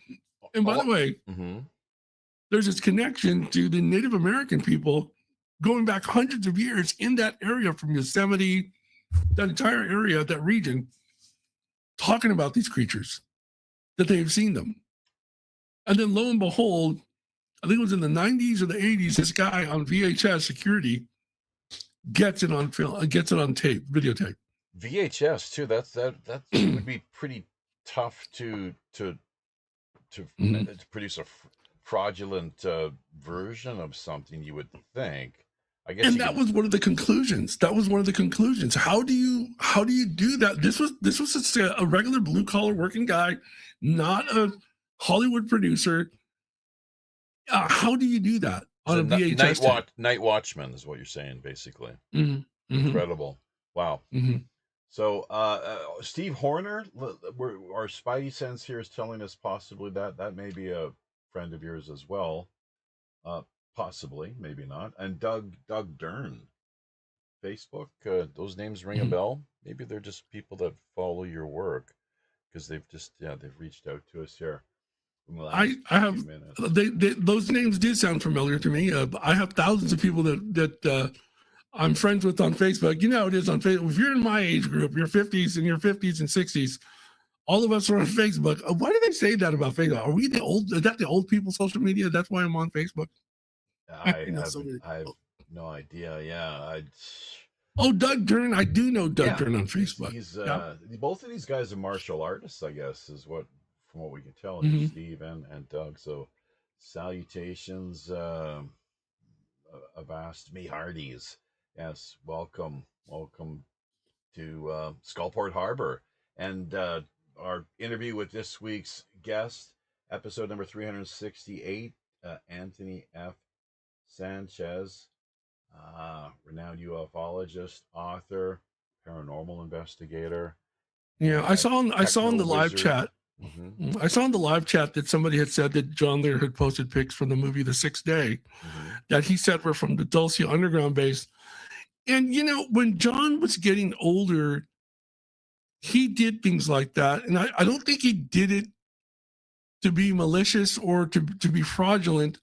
And by the way, there's this connection to the Native American people going back hundreds of years in that area, from Yosemite, that entire area, that region, talking about these creatures, that they have seen them. And then lo and behold, I think it was in the 90s or the 80s, this guy on VHS security gets it on film, gets it on tape, videotape. VHS too. That would be pretty tough to produce a fraudulent version of something, you would think. I guess. And that was one of the conclusions. How do you do that? This was just a regular blue collar working guy, not a Hollywood producer. How do you do that on a VHS? Night Watchman is what you're saying, basically. Incredible. Wow. So, Steve Horner, our spidey sense here is telling us possibly that may be a friend of yours as well. Possibly, maybe not. And Doug Dern. Facebook? Those names ring a bell? Maybe they're just people that follow your work because they've reached out to us here in the last I have few minutes. those names do sound familiar to me. I have thousands of people that I'm friends with on Facebook. You know, it is on Facebook. If you're in my age group, your 50s and 60s, all of us are on Facebook. Why do they say that about Facebook? Are we the old? Is that the old people social media? That's why I'm on Facebook. I have no idea. Yeah. Oh, Doug Dern. I do know Doug Dern on Facebook. He's both of these guys are martial artists, I guess, is what from what we can tell. Steve and Doug. So salutations, avast me hearties. Yes, welcome to Skullport Harbor, and our interview with this week's guest, episode number 368, Anthony F. Sanchez, renowned ufologist, author, paranormal investigator. Yeah, I saw in the live chat. I saw in the live chat that somebody had said that John there had posted pics from the movie The Sixth Day, that he said were from the Dulce Underground base. And you know, when John was getting older, he did things like that, and I don't think he did it to be malicious or to be fraudulent.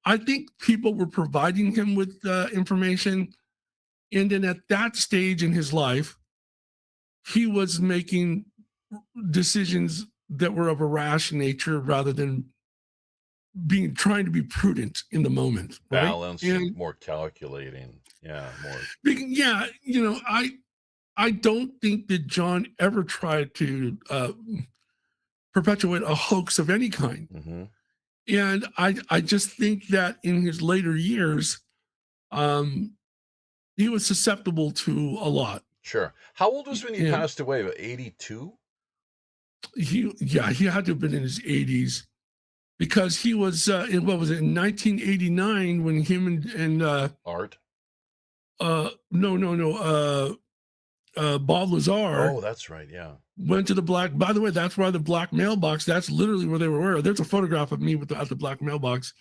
I think people were providing him with information. And then at that stage in his life, he was making decisions that were of a rash nature rather than trying to be prudent in the moment. Right? Balanced, and more calculating. Yeah, more. Yeah, you know, I don't think that John ever tried to perpetuate a hoax of any kind. And I just think that in his later years, he was susceptible to a lot. Sure. How old was when he passed away? 82? He had to have been in his 80s because he was in 1989 when him and Art? Bob Lazar. Oh, that's right. Yeah. Went to the black. By the way, that's why the black mailbox. That's literally where they were. There's a photograph of me at the black mailbox.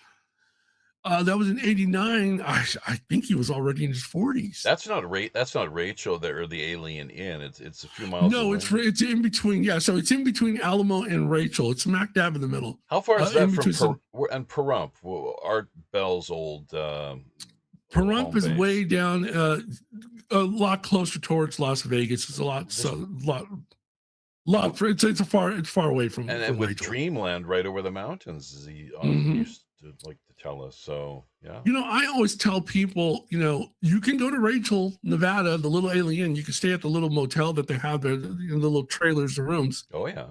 That was in '89. I think he was already in his 40s. That's not Rachel there, or the Alien Inn. It's a few miles. No, away. It's in between. Yeah, so it's in between Alamo and Rachel. It's smack dab in the middle. How far is that from Pahrump? Art Bell's old. Pahrump is way down, a lot closer towards Las Vegas. It's a lot. It's far away from. And with Rachel. Dreamland right over the mountains, as he used to like to tell us. So yeah. You know, I always tell people, you know, you can go to Rachel, Nevada, the little Alien. You can stay at the little motel that they have there, the little trailers, the rooms. Oh yeah.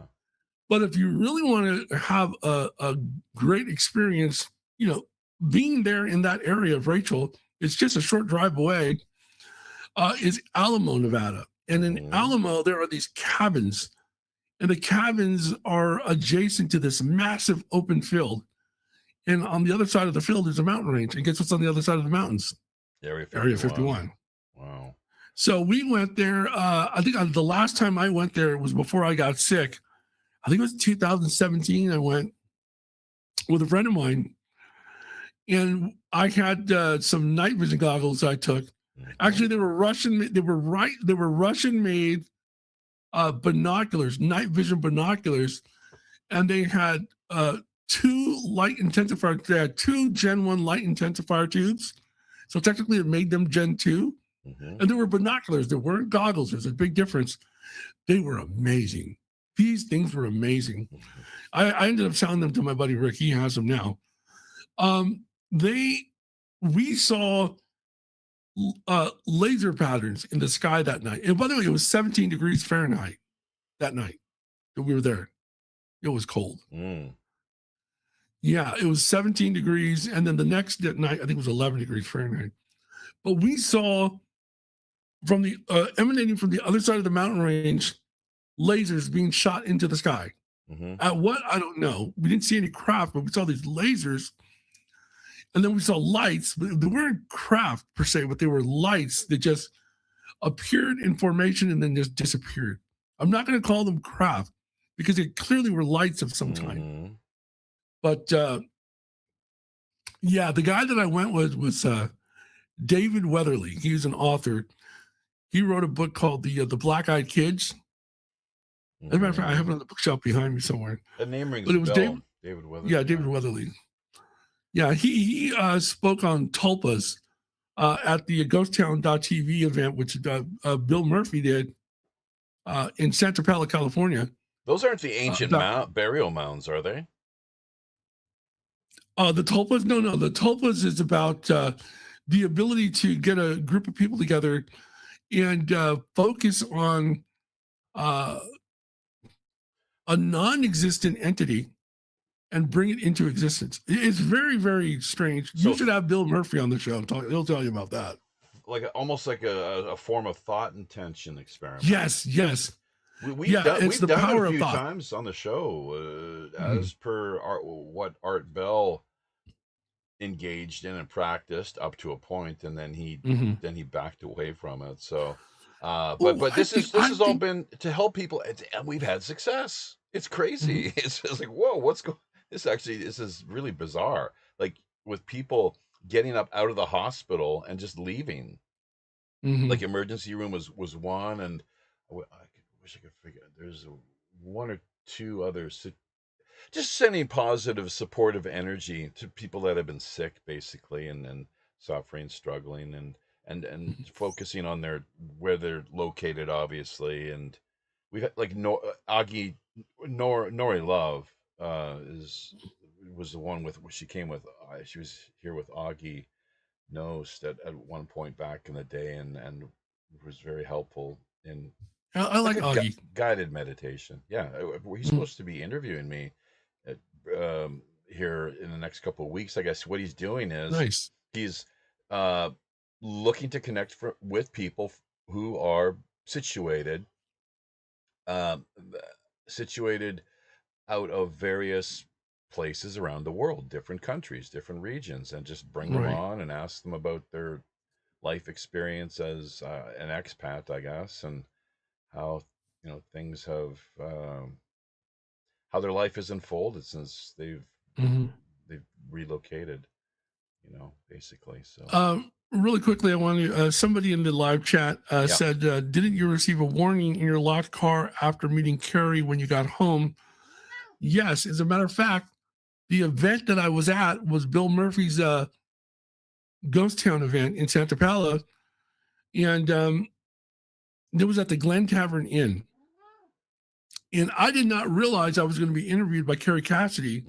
But if you really want to have a great experience, you know, being there in that area of Rachel, it's just a short drive away. Is Alamo, Nevada, and in Alamo there are these cabins. And the cabins are adjacent to this massive open field. And on the other side of the field is a mountain range. And guess what's on the other side of the mountains? Area 51. Wow. So we went there. I think the last time I went there was before I got sick. I think it was 2017. I went with a friend of mine. And I had some night vision goggles I took. Actually, they were Russian. They were Russian-made binoculars, night vision binoculars, and they had two light intensifier. They had two Gen 1 light intensifier tubes, so technically it made them Gen 2. And they were binoculars. They weren't goggles. There's a big difference. They were amazing. These things were amazing. I ended up selling them to my buddy Rick. He has them now. We saw laser patterns in the sky that night. And by the way, it was 17 degrees Fahrenheit that night that we were there. It was cold. Yeah, it was 17 degrees. And then the next night, I think it was 11 degrees Fahrenheit. But we saw from the emanating from the other side of the mountain range, lasers being shot into the sky. At what? I don't know. We didn't see any craft, but we saw these lasers. And then we saw lights, but they weren't craft per se, but they were lights that just appeared in formation and then just disappeared. I'm not going to call them craft because they clearly were lights of some kind. But yeah, the guy that I went with was David Weatherly. He's an author. He wrote a book called the Black Eyed Kids. As a matter of fact, I have it on the bookshelf behind me somewhere. The name rings But a it was bell. David Weatherly. Yeah, David Weatherly. Yeah, he spoke on tulpas at the GhostTown.tv event, which Bill Murphy did in Santa Paula, California. Those aren't the ancient burial mounds, are they? The tulpas? No. The tulpas is about the ability to get a group of people together and focus on a non-existent entity and bring it into existence. It's very, very strange. You should have Bill Murphy on the show. He'll tell you about that. Like almost like a form of thought intention experiment. Yes. We've done it a few times on the show, as per what Art Bell engaged in and practiced up to a point, and then he backed away from it. So, but this has all been to help people, and we've had success. It's crazy. It's just like, whoa, what's going? This is really bizarre. Like with people getting up out of the hospital and just leaving. Like emergency room was one, and I wish I could figure. There's one or two others. Just sending positive, supportive energy to people that have been sick, basically, and suffering, struggling, and focusing on where they're located, obviously. And we've had like Nori Love was the one with she came with. She was here with Augie Nost at one point back in the day, and was very helpful in. I like Augie. Guided meditation. Yeah, he's supposed to be interviewing me here in the next couple of weeks. I guess what he's doing is he's looking to connect with people who are situated out of various places around the world, different countries, different regions, and just bring them on and ask them about their life experience as an expat, I guess, and how things have how their life has unfolded since they've relocated, basically. So really quickly, I want to somebody in the live chat said, didn't you receive a warning in your locked car after meeting Carrie when you got home? Yes, as a matter of fact, the event that I was at was Bill Murphy's Ghost Town event in Santa Paula, and it was at the Glen Tavern Inn. And I did not realize I was going to be interviewed by Carrie Cassidy.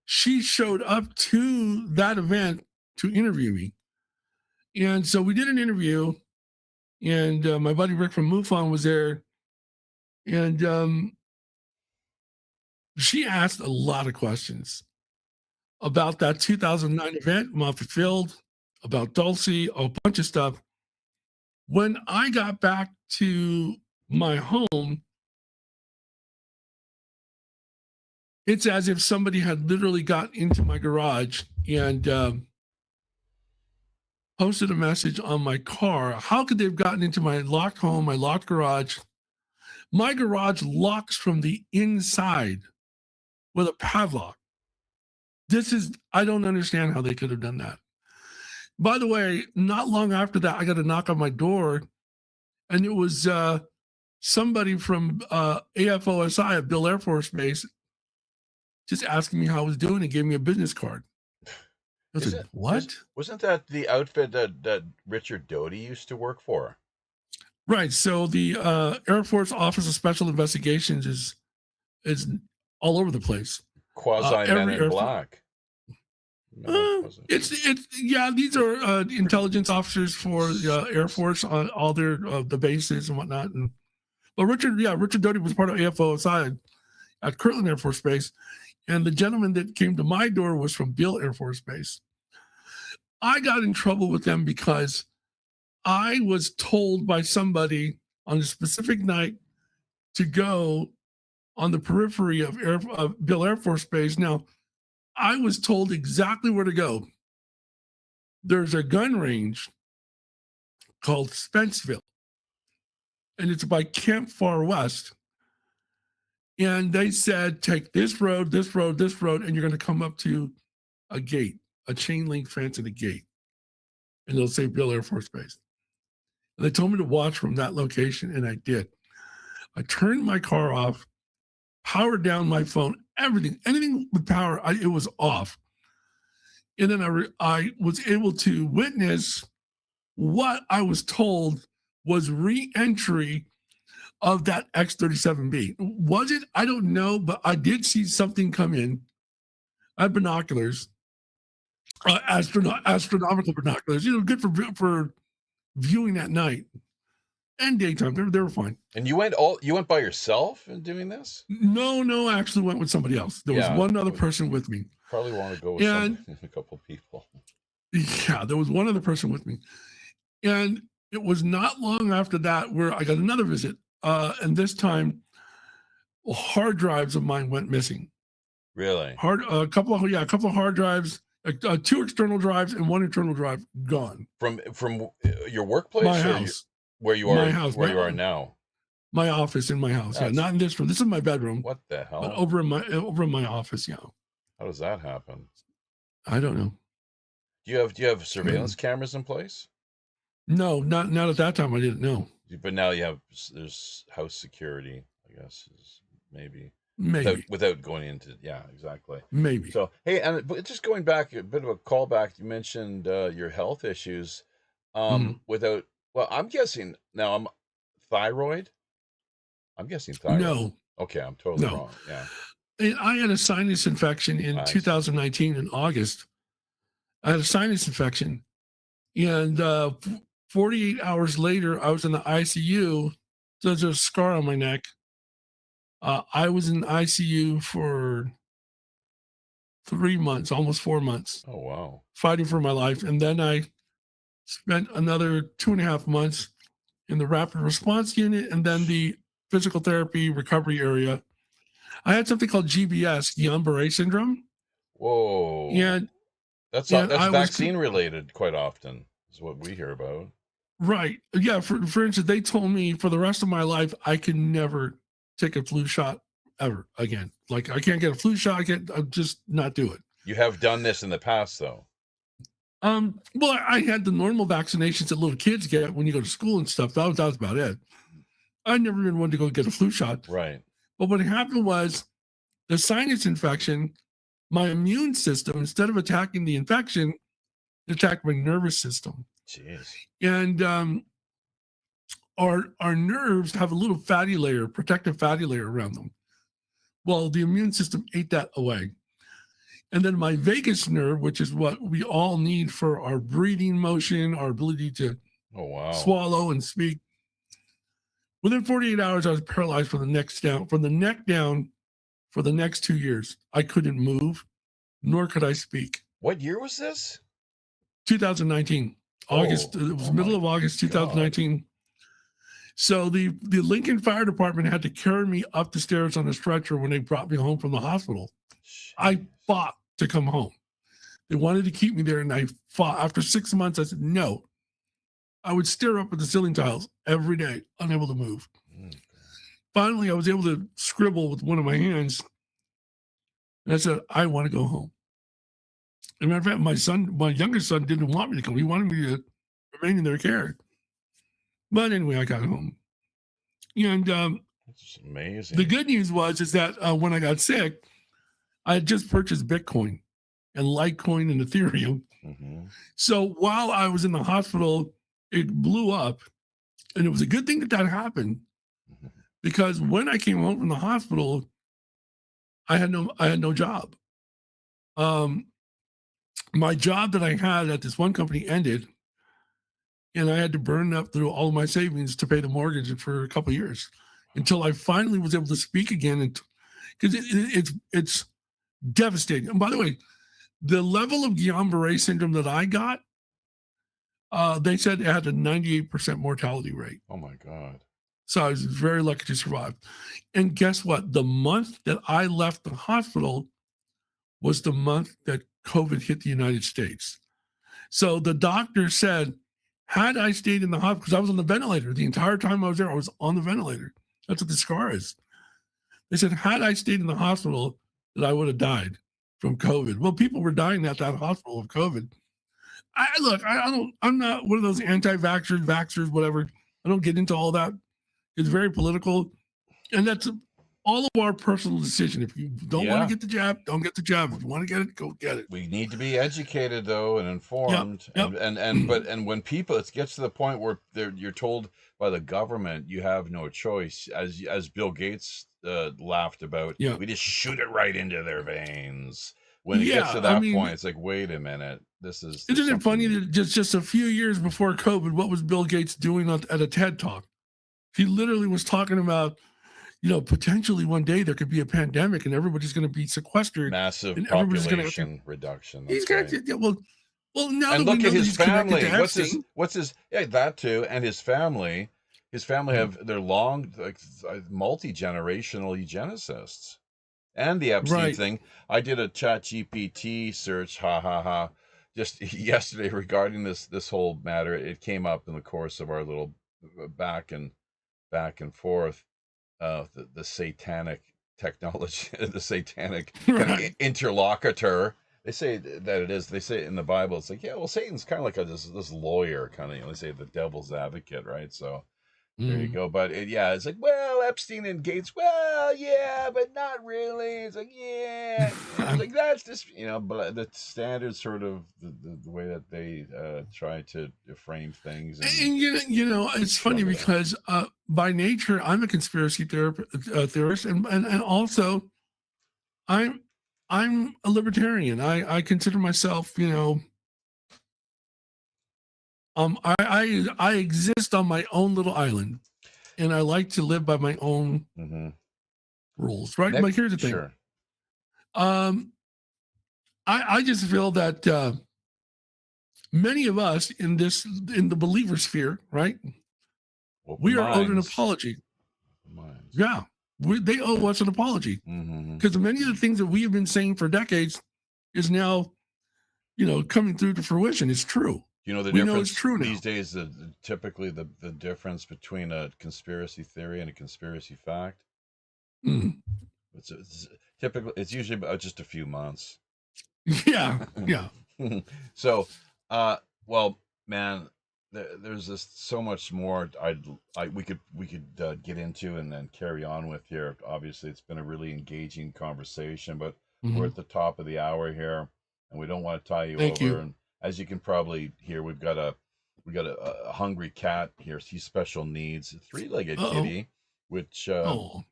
She showed up to that event to interview me. And so we did an interview, and my buddy Rick from MUFON was there. And she asked a lot of questions about that 2009 event, Moffett Field, about Dulcie, a bunch of stuff. When I got back to my home, it's as if somebody had literally got into my garage and posted a message on my car. How could they have gotten into my locked home, my locked garage? My garage locks from the inside with a padlock. I don't understand how they could have done that. By the way, not long after that, I got a knock on my door, and it was somebody from AFOSI at Bill Air Force Base just asking me how I was doing and gave me a business card. I said, what? Wasn't that the outfit that Richard Doty used to work for? Right. So the Air Force Office of Special Investigations is all over the place. Quasi Men in Black. These are intelligence officers for the Air Force on all their the bases and whatnot. But Richard Doty was part of AFOSI at Kirtland Air Force Base, and the gentleman that came to my door was from Beale Air Force Base. I got in trouble with them because I was told by somebody on a specific night to go on the periphery of Beale Air Force Base. Now, I was told exactly where to go. There's a gun range called Spenceville, and it's by Camp Far West. And they said, take this road, and you're going to come up to a gate, a chain link fence and a gate. and it'll say Beale Air Force Base. And they told me to watch from that location, and I did. I turned my car off, powered down my phone, anything with power, it was off. And then I was able to witness what I was told was re-entry of that X-37B. Was it? I don't know, but I did see something come in. I had binoculars, astronomical binoculars, good for viewing at night and daytime. They were fine. And you went by yourself in doing this? No, I actually went with somebody else. There was one other person with me. Probably want to go with a couple people. Yeah, there was one other person with me. And it was not long after that where I got another visit. And this time, hard drives of mine went missing. Really? A couple of hard drives, 2 external drives and 1 internal drive gone. From your workplace? My house. Where you are? My house. Where you are now? My office in my house. Yeah, not in this room. This is my bedroom. What the hell? But over in my office. Yeah. How does that happen? I don't know. Do you have surveillance cameras in place? No, not at that time. I didn't know. But now there's house security, I guess, maybe without going into exactly. Maybe. So hey, but just going back, a bit of a callback. You mentioned your health issues. I'm guessing now. Thyroid. I'm guessing thyroid. No. Okay, I'm totally wrong. Yeah. I had a sinus infection in 2019 in August. I had a sinus infection, and 48 hours later, I was in the ICU. So there's a scar on my neck. I was in the ICU for 3 months, almost 4 months. Oh, wow. Fighting for my life. And then I spent another 2.5 months in the rapid response unit and then the physical therapy recovery area. I had something called GBS, Guillain-Barré syndrome. Whoa. And that's vaccine related quite often, is what we hear about. Right. Yeah. For instance, they told me for the rest of my life, I can never take a flu shot ever again. Like I can't get a flu shot. I'll just not do it. You have done this in the past though. Well, I had the normal vaccinations that little kids get when you go to school and stuff. That was about it. I never even wanted to go get a flu shot. Right. But what happened was the sinus infection, my immune system, instead of attacking the infection, it attacked my nervous system. Jeez. And our nerves have a little fatty layer, protective fatty layer around them. Well, the immune system ate that away. And then my vagus nerve, which is what we all need for our breathing motion, our ability to swallow and speak. Within 48 hours, I was paralyzed from the neck down for the next 2 years. I couldn't move, nor could I speak. What year was this? 2019. August. It was middle of August 2019. God. So the Lincoln Fire Department had to carry me up the stairs on a stretcher when they brought me home from the hospital. Jeez. I fought to come home. They wanted to keep me there, and I fought. After 6 months, I said no. I would stare up at the ceiling tiles every day, unable to move. Finally, I was able to scribble with one of my hands, and I said, I want to go home. As a matter of fact, my youngest son didn't want me to come. He wanted me to remain in their care. But anyway, I got home. And that's amazing. The good news is that when I got sick, I had just purchased Bitcoin and Litecoin and Ethereum. Mm-hmm. So while I was in the hospital, it blew up. And it was a good thing that happened, because when I came home from the hospital, I had no job. My job that I had at this one company ended, and I had to burn up through all of my savings to pay the mortgage for a couple of years until I finally was able to speak again. And because it's devastating. And by the way, the level of Guillain-Barré syndrome that I got, they said it had a 98% mortality rate. Oh my God. So I was very lucky to survive. And guess what? The month that I left the hospital was the month that COVID hit the United States. So the doctor said, had I stayed in the hospital, because I was on the ventilator the entire time I was there, I was on the ventilator. That's what the scar is. They said, had I stayed in the hospital, that I would have died from COVID. Well, people were dying at that hospital of COVID. look, I'm not one of those anti-vaxxers, vaxxers, whatever. I don't get into all that. It's very political, and that's all of our personal decision. If you don't want to get the jab, don't get the jab. If you want to get it, go get it. We need to be educated though and informed. Yep. And when people, it gets to the point where you're told by the government you have no choice, as Bill Gates laughed about. Yeah. We just shoot it right into their veins. When it gets to that point, it's like, wait a minute, isn't it funny that just a few years before COVID, what was Bill Gates doing at a TED Talk? He literally was talking about, potentially one day there could be a pandemic and everybody's going to be sequestered. Massive and population reduction. He's got well, now and that look we know at his family. What's his that too, and his family. His family they're long, like multi-generational eugenicists. And the Epstein thing. I did a ChatGPT search, just yesterday regarding this whole matter. It came up in the course of our little back and forth. The satanic technology, the satanic kind of interlocutor. They say that it is. They say in the Bible, it's like, yeah, well, Satan's kind of like this lawyer kind of. They say the devil's advocate, right? So. There you go. But it's like, well, Epstein and Gates, well, yeah, but not really. It's like, yeah. It's like, that's just, but the standard sort of the way that they try to frame things. And it's funny because by nature, I'm a conspiracy theorist. And also I'm a libertarian. I consider myself, I exist on my own little island, and I like to live by my own rules, right? Like, here's the thing. Sure. I just feel that many of us in the believer sphere, right? We are owed an apology. Yeah, they owe us an apology because many of the things that we have been saying for decades is now, coming through to fruition. It's true. The difference it's true these days, typically the difference between a conspiracy theory and a conspiracy fact. It's typically, it's usually about just a few months. Yeah. So, well, man, there's just so much more we could get into and then carry on with here. Obviously, it's been a really engaging conversation, but we're at the top of the hour here, and we don't want to tie you over. And as you can probably hear, we got a hungry cat here. He's special needs, a 3-legged kitty, which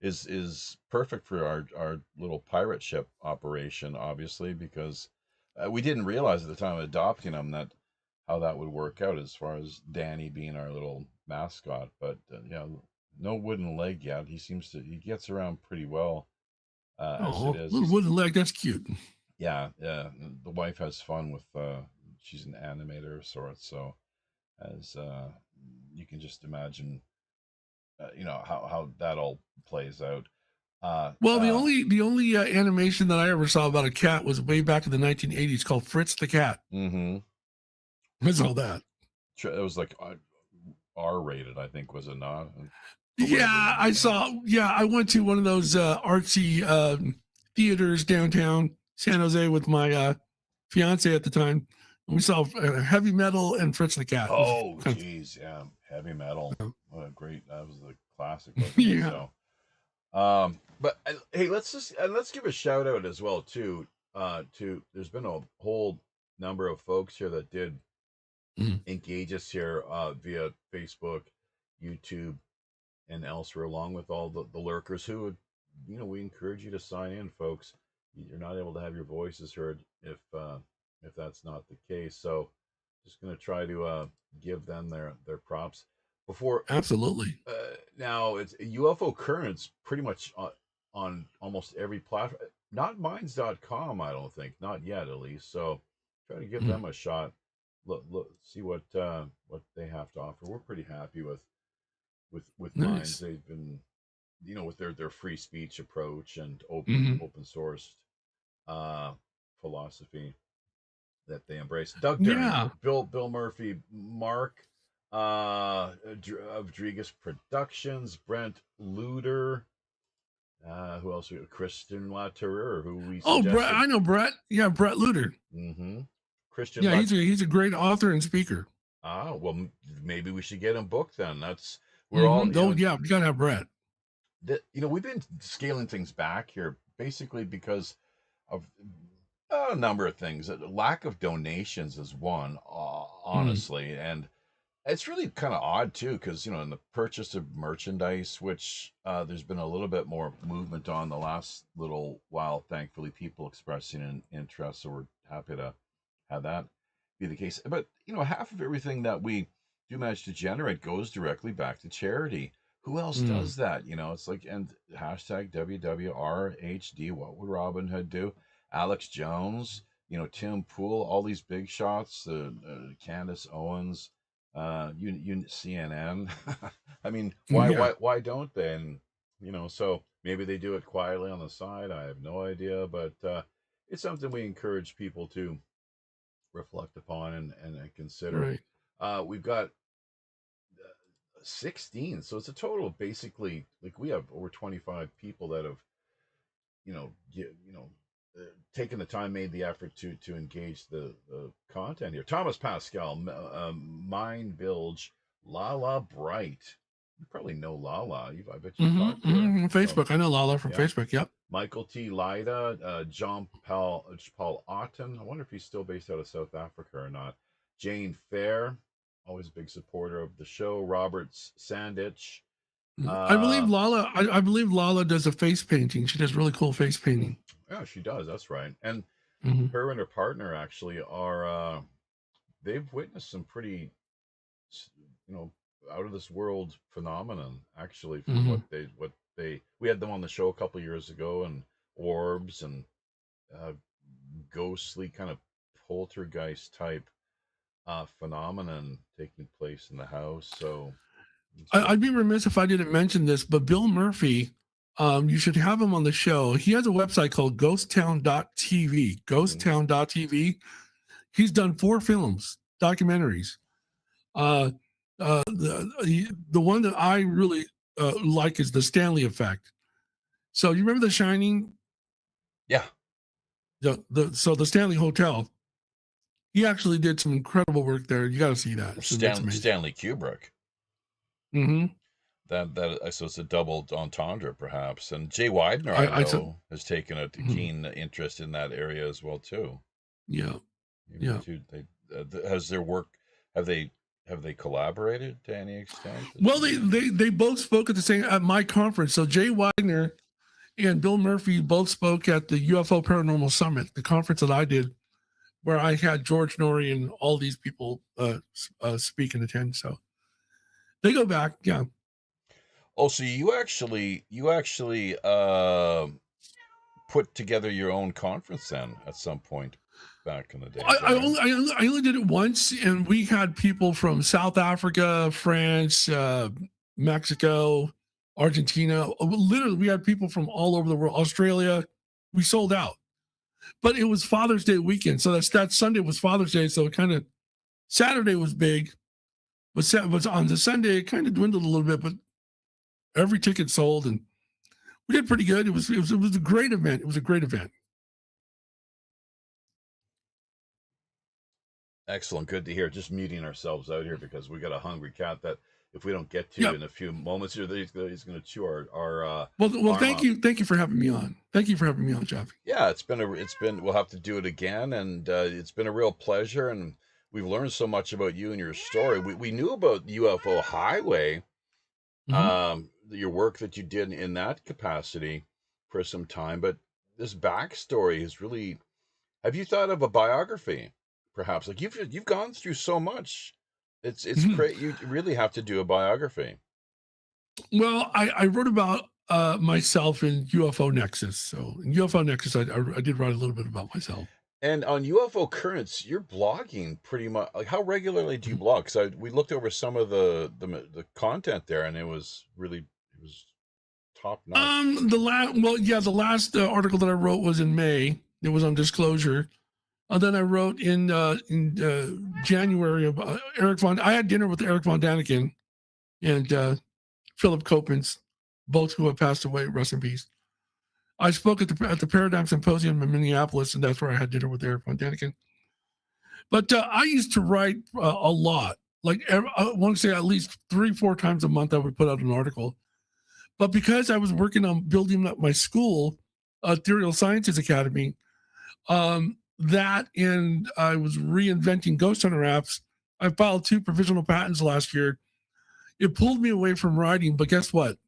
is perfect for our little pirate ship operation, obviously, because we didn't realize at the time of adopting him how that would work out as far as Danny being our little mascot. But no wooden leg yet. He gets around pretty well as it is. Little wooden leg, that's cute. Yeah. The wife has fun with. She's an animator of sorts, so as you can just imagine, how that all plays out. Well, the only animation that I ever saw about a cat was way back in the 1980s called Fritz the Cat. That's all that. It was like R-rated, I think, was it not? Yeah, I saw. Yeah, I went to one of those artsy theaters downtown San Jose with my fiance at the time. We saw Heavy Metal and Fritz the Cat. Oh, geez, yeah, Heavy Metal. What a great! That was the classic. Yeah. So, but hey, let's give a shout out as well too. There's been a whole number of folks here that did engage us here via Facebook, YouTube, and elsewhere, along with all the lurkers who would, we encourage you to sign in, folks. You're not able to have your voices heard if that's not the case. So just going to try to give them their props before. Absolutely. Now it's UFO Currents pretty much on almost every platform. Not minds.com, I don't think, not yet at least. So try to give them a shot. Look, see what they have to offer. We're pretty happy with nice. Minds. They've been, with their free speech approach and open sourced philosophy that they embrace. Doug Dern, Bill Murphy, Mark of Rodriguez Productions, Brent Luder, who else? Kristen Latour, who we Brett, I know Brett. Yeah, Brett Luder. Christian. Yeah, he's a great author and speaker. Well, maybe we should get him booked then. We're all, Oh yeah, you gotta have Brett. we've been scaling things back here basically because of a number of things. Lack of donations is one, honestly, and it's really kind of odd too, because in the purchase of merchandise, which there's been a little bit more movement on the last little while. Thankfully, people expressing an interest, so we're happy to have that be the case. But half of everything that we do manage to generate goes directly back to charity. Who else does that? It's like, and hashtag WWRHD. What would Robin Hood do? Alex Jones, Tim Pool, all these big shots, Candace Owens, CNN. I mean, why don't they? And so maybe they do it quietly on the side. I have no idea, but it's something we encourage people to reflect upon and consider. Right. We've got 16, so it's a total of basically, like, we have over 25 people that have taken the time, made the effort to engage the content here. Thomas Pascal, Mind Bilge, Lala Bright. You probably know Lala. I bet you talked to her. Facebook. I know Lala from Facebook. Yep. Michael T. Lida, John Paul Otten. I wonder if he's still based out of South Africa or not. Jane Fair, always a big supporter of the show. Robert Sandich. I believe Lala does a face painting. She does really cool face painting. Yeah, she does. That's right. And her and her partner actually are. They've witnessed some pretty, out of this world phenomenon. Actually, from what they we had them on the show a couple of years ago, and orbs and ghostly kind of poltergeist type phenomenon taking place in the house. So I'd be remiss if I didn't mention this, but Bill Murphy, you should have him on the show. He has a website called ghosttown.tv. Ghosttown.tv. He's done 4 films, documentaries. The one that I really like is The Stanley Effect. So you remember The Shining? Yeah. So the Stanley Hotel. He actually did some incredible work there. You got to see that. Stanley Kubrick. Mm-hmm. So it's a double entendre, perhaps. And Jay Widener, I know, has taken a keen interest in that area as well too. Yeah. Has their work, have they collaborated to any extent? Well, they both spoke at my conference. So Jay Widener and Bill Murphy both spoke at the UFO Paranormal Summit, the conference that I did, where I had George Norrie and all these people speak and attend. So they go back, yeah. Oh, so you actually put together your own conference then at some point back in the day? I only did it once, and we had people from South Africa, France, Mexico, Argentina. Literally, we had people from all over the world. Australia. We sold out. But it was Father's Day weekend, so that Sunday was Father's Day. So Saturday was big, but on the Sunday it kind of dwindled a little bit. But every ticket sold, and we did pretty good. It was a great event. It was a great event. Excellent, good to hear. Just muting ourselves out here because we got a hungry cat that if we don't get to in a few moments here, he's going to chew our. Well, thank you for having me on. Thank you for having me on, Jeff. Yeah, it's been. We'll have to do it again, and it's been a real pleasure, and we've learned so much about you and your story. We knew about UFO Highway, your work that you did in that capacity for some time, but this backstory is really. Have you thought of a biography? Perhaps, like you've gone through so much. It's great. You really have to do a biography. Well, I wrote about myself in UFO Nexus. So in UFO Nexus, I did write a little bit about myself. And on UFO Currents, you're blogging pretty much. Like, how regularly do you blog? Because we looked over some of the content there, and it was top notch. The last article that I wrote was in May. It was on disclosure. And then I wrote in January about I had dinner with Eric von Daniken and Philip Copens, both who have passed away. Rest in peace. I spoke at the Paradigm Symposium in Minneapolis, and that's where I had dinner with Eric von Daniken. But I used to write a lot. Like I want to say at least 3-4 times a month, I would put out an article. But because I was working on building up my school, Ethereal Sciences Academy, that and I was reinventing ghost hunter apps. I filed 2 provisional patents last year. It pulled me away from writing, but guess what?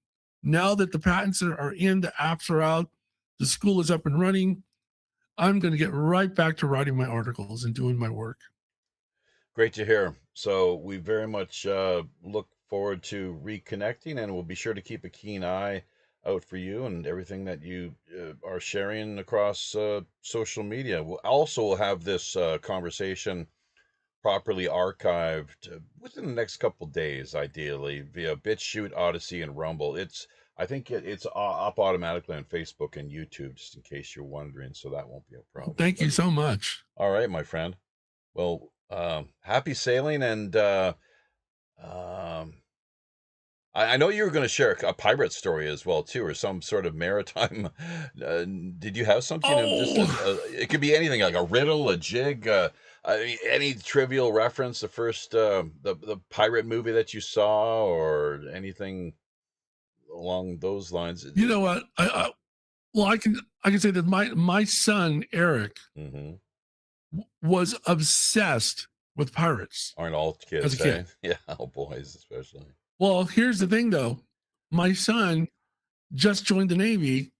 Now that the patents are in, the apps are out, the school is up and running, I'm going to get right back to writing my articles and doing my work. Great to hear. So we very much look forward to reconnecting, and we'll be sure to keep a keen eye out for you and everything that you are sharing across social media. We'll also have this conversation properly archived within the next couple days, ideally via BitChute, Odyssey, and Rumble. I think it's up automatically on Facebook and YouTube, just in case you're wondering. So that won't be a problem. Thank you so much. All right, my friend. Well, happy sailing, and I know you were going to share a pirate story as well too, or some sort of maritime. Did you have something? It could be anything, like a riddle, a jig, any trivial reference. The first the pirate movie that you saw, or anything along those lines. You know what? Well, I can say that my son Eric was obsessed with pirates. Aren't all kids as a kid? Yeah, all boys especially. Well, here's the thing, though. My son just joined the Navy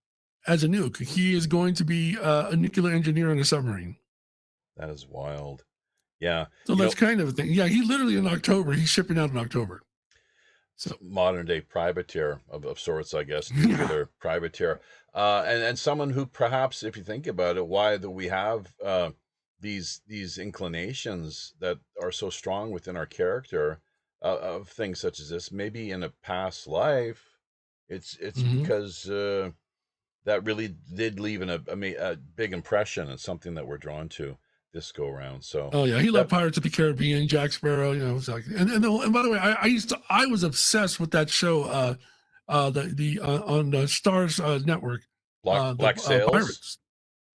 as a nuke. He is going to be a nuclear engineer on a submarine. That is wild. Yeah. So that's kind of a thing. Yeah, he literally in October. He's shipping out in October. So modern day privateer of sorts, I guess, nuclear privateer, and someone who perhaps, if you think about it, why do we have these inclinations that are so strong within our character of things such as this? Maybe in a past life, it's because that really did leave a big impression, and something that we're drawn to this go around. So he loved Pirates of the Caribbean, Jack Sparrow, it was like, and by the way, I was obsessed with that show on the Stars network, Black Sails. Pirates.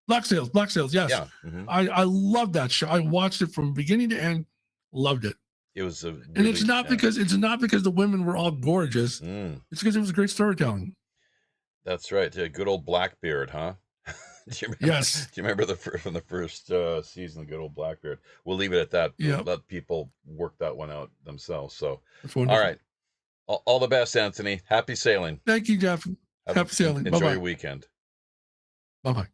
Black Sails, yes. Yeah. I loved that show. I watched it from beginning to end, loved it. It was and it's not because the women were all gorgeous. It's because it was great storytelling. That's right. Good old Blackbeard, huh? Yes. Do you remember from the first season, good old Blackbeard? We'll leave it at that. Yeah. Let people work that one out themselves. So, all right. All the best, Anthony. Happy sailing. Thank you, Jeff. Happy sailing. Enjoy your weekend. Bye-bye.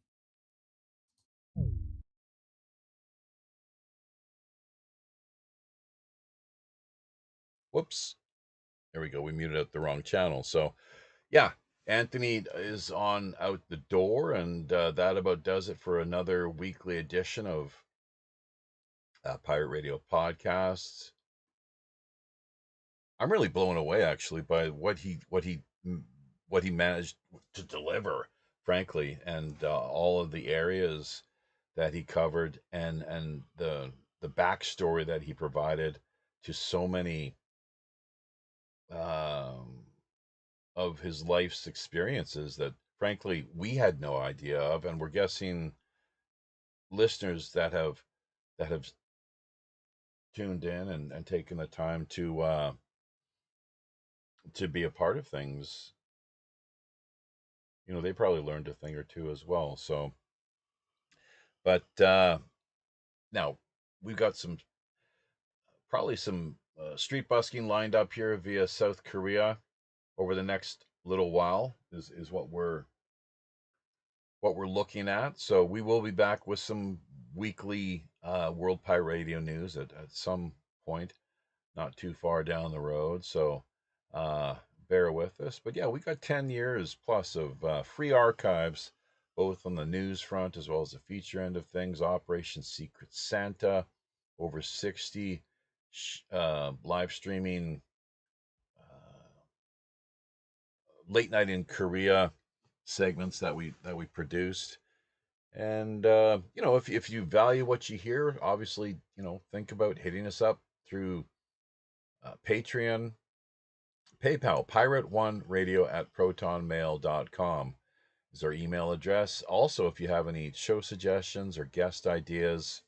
Whoops. There we go. We muted out the wrong channel. So, yeah. Anthony is on out the door, and that about does it for another weekly edition of Pirate Radio Podcasts. I'm really blown away, actually, by what he managed to deliver, frankly, and all of the areas that he covered, and the backstory that he provided to so many of his life's experiences that, frankly, we had no idea of, and we're guessing listeners that have tuned in and taken the time to be a part of things, they probably learned a thing or two as well. So, but now we've got some street busking lined up here via South Korea over the next little while is what we're looking at. So we will be back with some weekly World Pirate Radio news at some point, not too far down the road. So bear with us. But yeah, we got 10 years plus of free archives, both on the news front as well as the feature end of things. Operation Secret Santa, over 60 live streaming late night in Korea segments that we produced. And if you value what you hear, obviously, think about hitting us up through Patreon, PayPal, pirate1radio@protonmail.com is our email address. Also, if you have any show suggestions or guest ideas,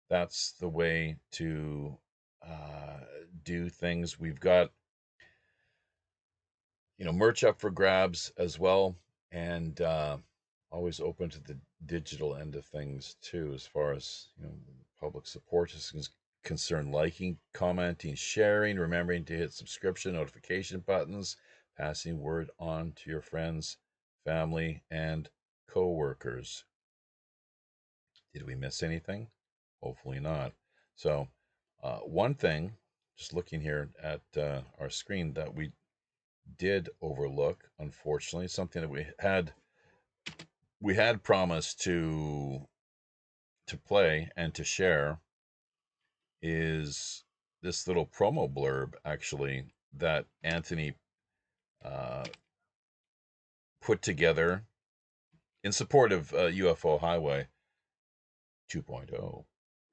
that's the way to do things. We've got, merch up for grabs as well, and always open to the digital end of things too, as far as public support is concerned. Liking, commenting, sharing, remembering to hit subscription notification buttons, passing word on to your friends, family, and co-workers. Did we miss anything? Hopefully not. So one thing, just looking here at our screen, that we did overlook, unfortunately, something that we had promised to play and to share, is this little promo blurb, actually, that Anthony put together in support of UFO Highway 2.0,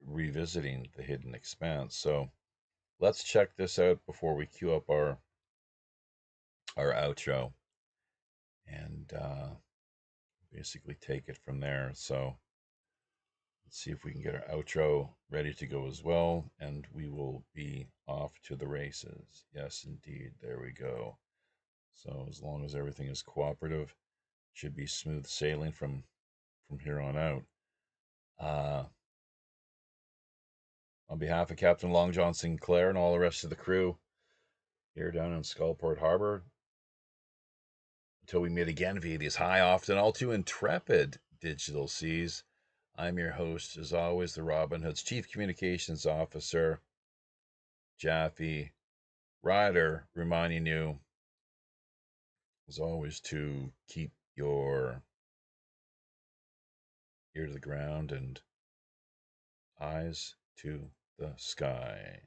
revisiting the hidden expanse. So let's check this out before we cue up our outro and basically take it from there. So let's see if we can get our outro ready to go as well, and we will be off to the races. Yes, indeed. There we go. So as long as everything is cooperative, should be smooth sailing from here on out. On behalf of Captain Long John Sinclair and all the rest of the crew here down in Skullport Harbor, until we meet again via these high, often all too intrepid digital seas, I'm your host, as always, the Robin Hood's Chief Communications Officer, Jaffe Ryder, reminding you, as always, to keep your ear to the ground and eyes to the sky.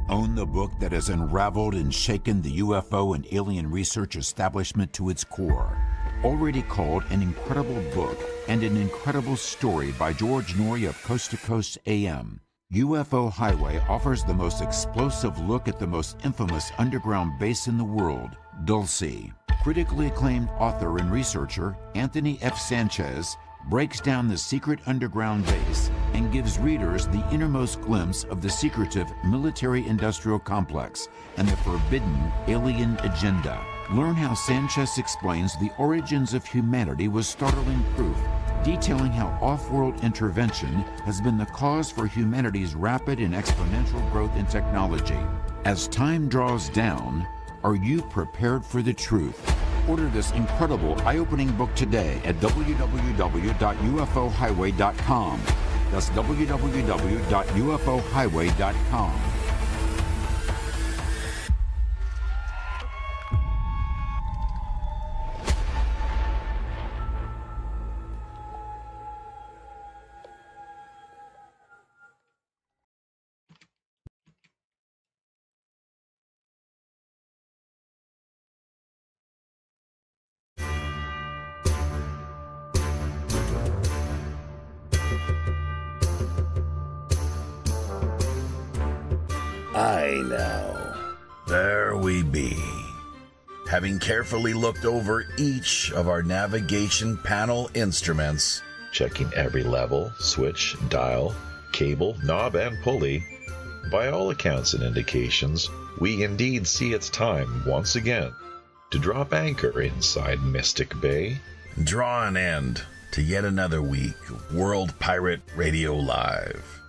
Own the book that has unraveled and shaken the UFO and alien research establishment to its core. Already called an incredible book and an incredible story by George Noory of Coast to Coast AM, UFO Highway offers the most explosive look at the most infamous underground base in the world, Dulce. Critically acclaimed author and researcher Anthony F. Sanchez breaks down the secret underground base and gives readers the innermost glimpse of the secretive military-industrial complex and the forbidden alien agenda. Learn how Sanchez explains the origins of humanity with startling proof, detailing how off-world intervention has been the cause for humanity's rapid and exponential growth in technology. As time draws down, are you prepared for the truth? Order this incredible eye-opening book today at www.ufohighway.com. That's www.ufohighway.com. I know. There we be. Having carefully looked over each of our navigation panel instruments, checking every level, switch, dial, cable, knob, and pulley, by all accounts and indications, we indeed see it's time, once again, to drop anchor inside Mystic Bay. draw an end to yet another week of World Pirate Radio Live.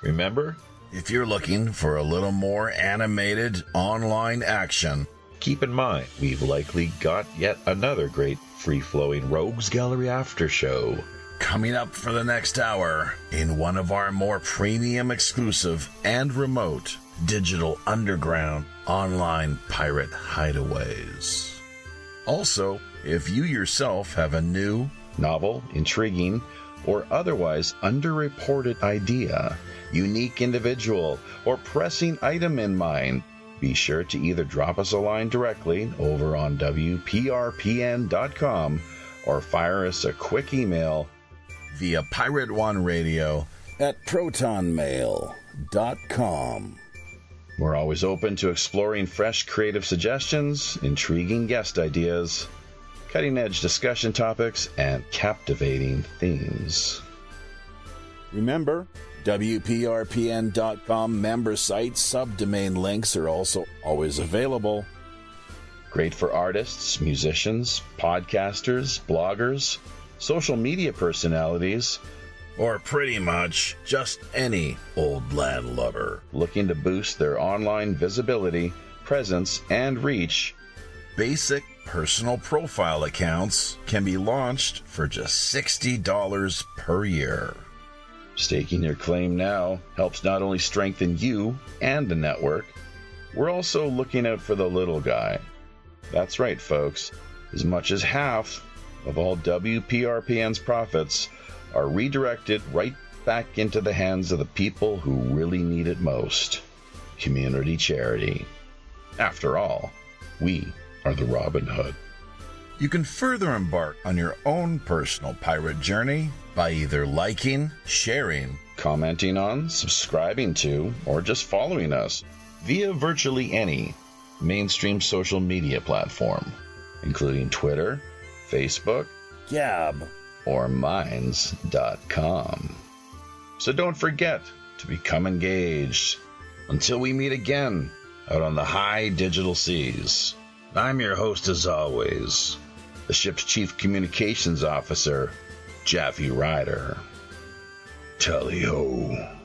Remember? If you're looking for a little more animated online action, keep in mind, we've likely got yet another great free-flowing Rogues Gallery after show coming up for the next hour in one of our more premium, exclusive, and remote digital underground online pirate hideaways. Also, if you yourself have a new, novel, intriguing, or otherwise underreported idea, unique individual, or pressing item in mind, be sure to either drop us a line directly over on WPRPN.com or fire us a quick email via Pirate One Radio at protonmail.com. We're always open to exploring fresh creative suggestions, intriguing guest ideas, cutting-edge discussion topics, and captivating themes. Remember, WPRPN.com member site subdomain links are also always available. Great for artists, musicians, podcasters, bloggers, social media personalities, or pretty much just any old land lover looking to boost their online visibility, presence, and reach. Basic personal profile accounts can be launched for just $60 per year. Staking your claim now helps not only strengthen you and the network, we're also looking out for the little guy. That's right, folks. As much as half of all WPRPN's profits are redirected right back into the hands of the people who really need it most. Community charity. After all, we are the Robin Hood. You can further embark on your own personal pirate journey by either liking, sharing, commenting on, subscribing to, or just following us via virtually any mainstream social media platform, including Twitter, Facebook, Gab, or Minds.com. So don't forget to become engaged. Until we meet again out on the high digital seas. I'm your host as always, the ship's Chief Communications Officer, Jaffe Ryder. Tally-ho.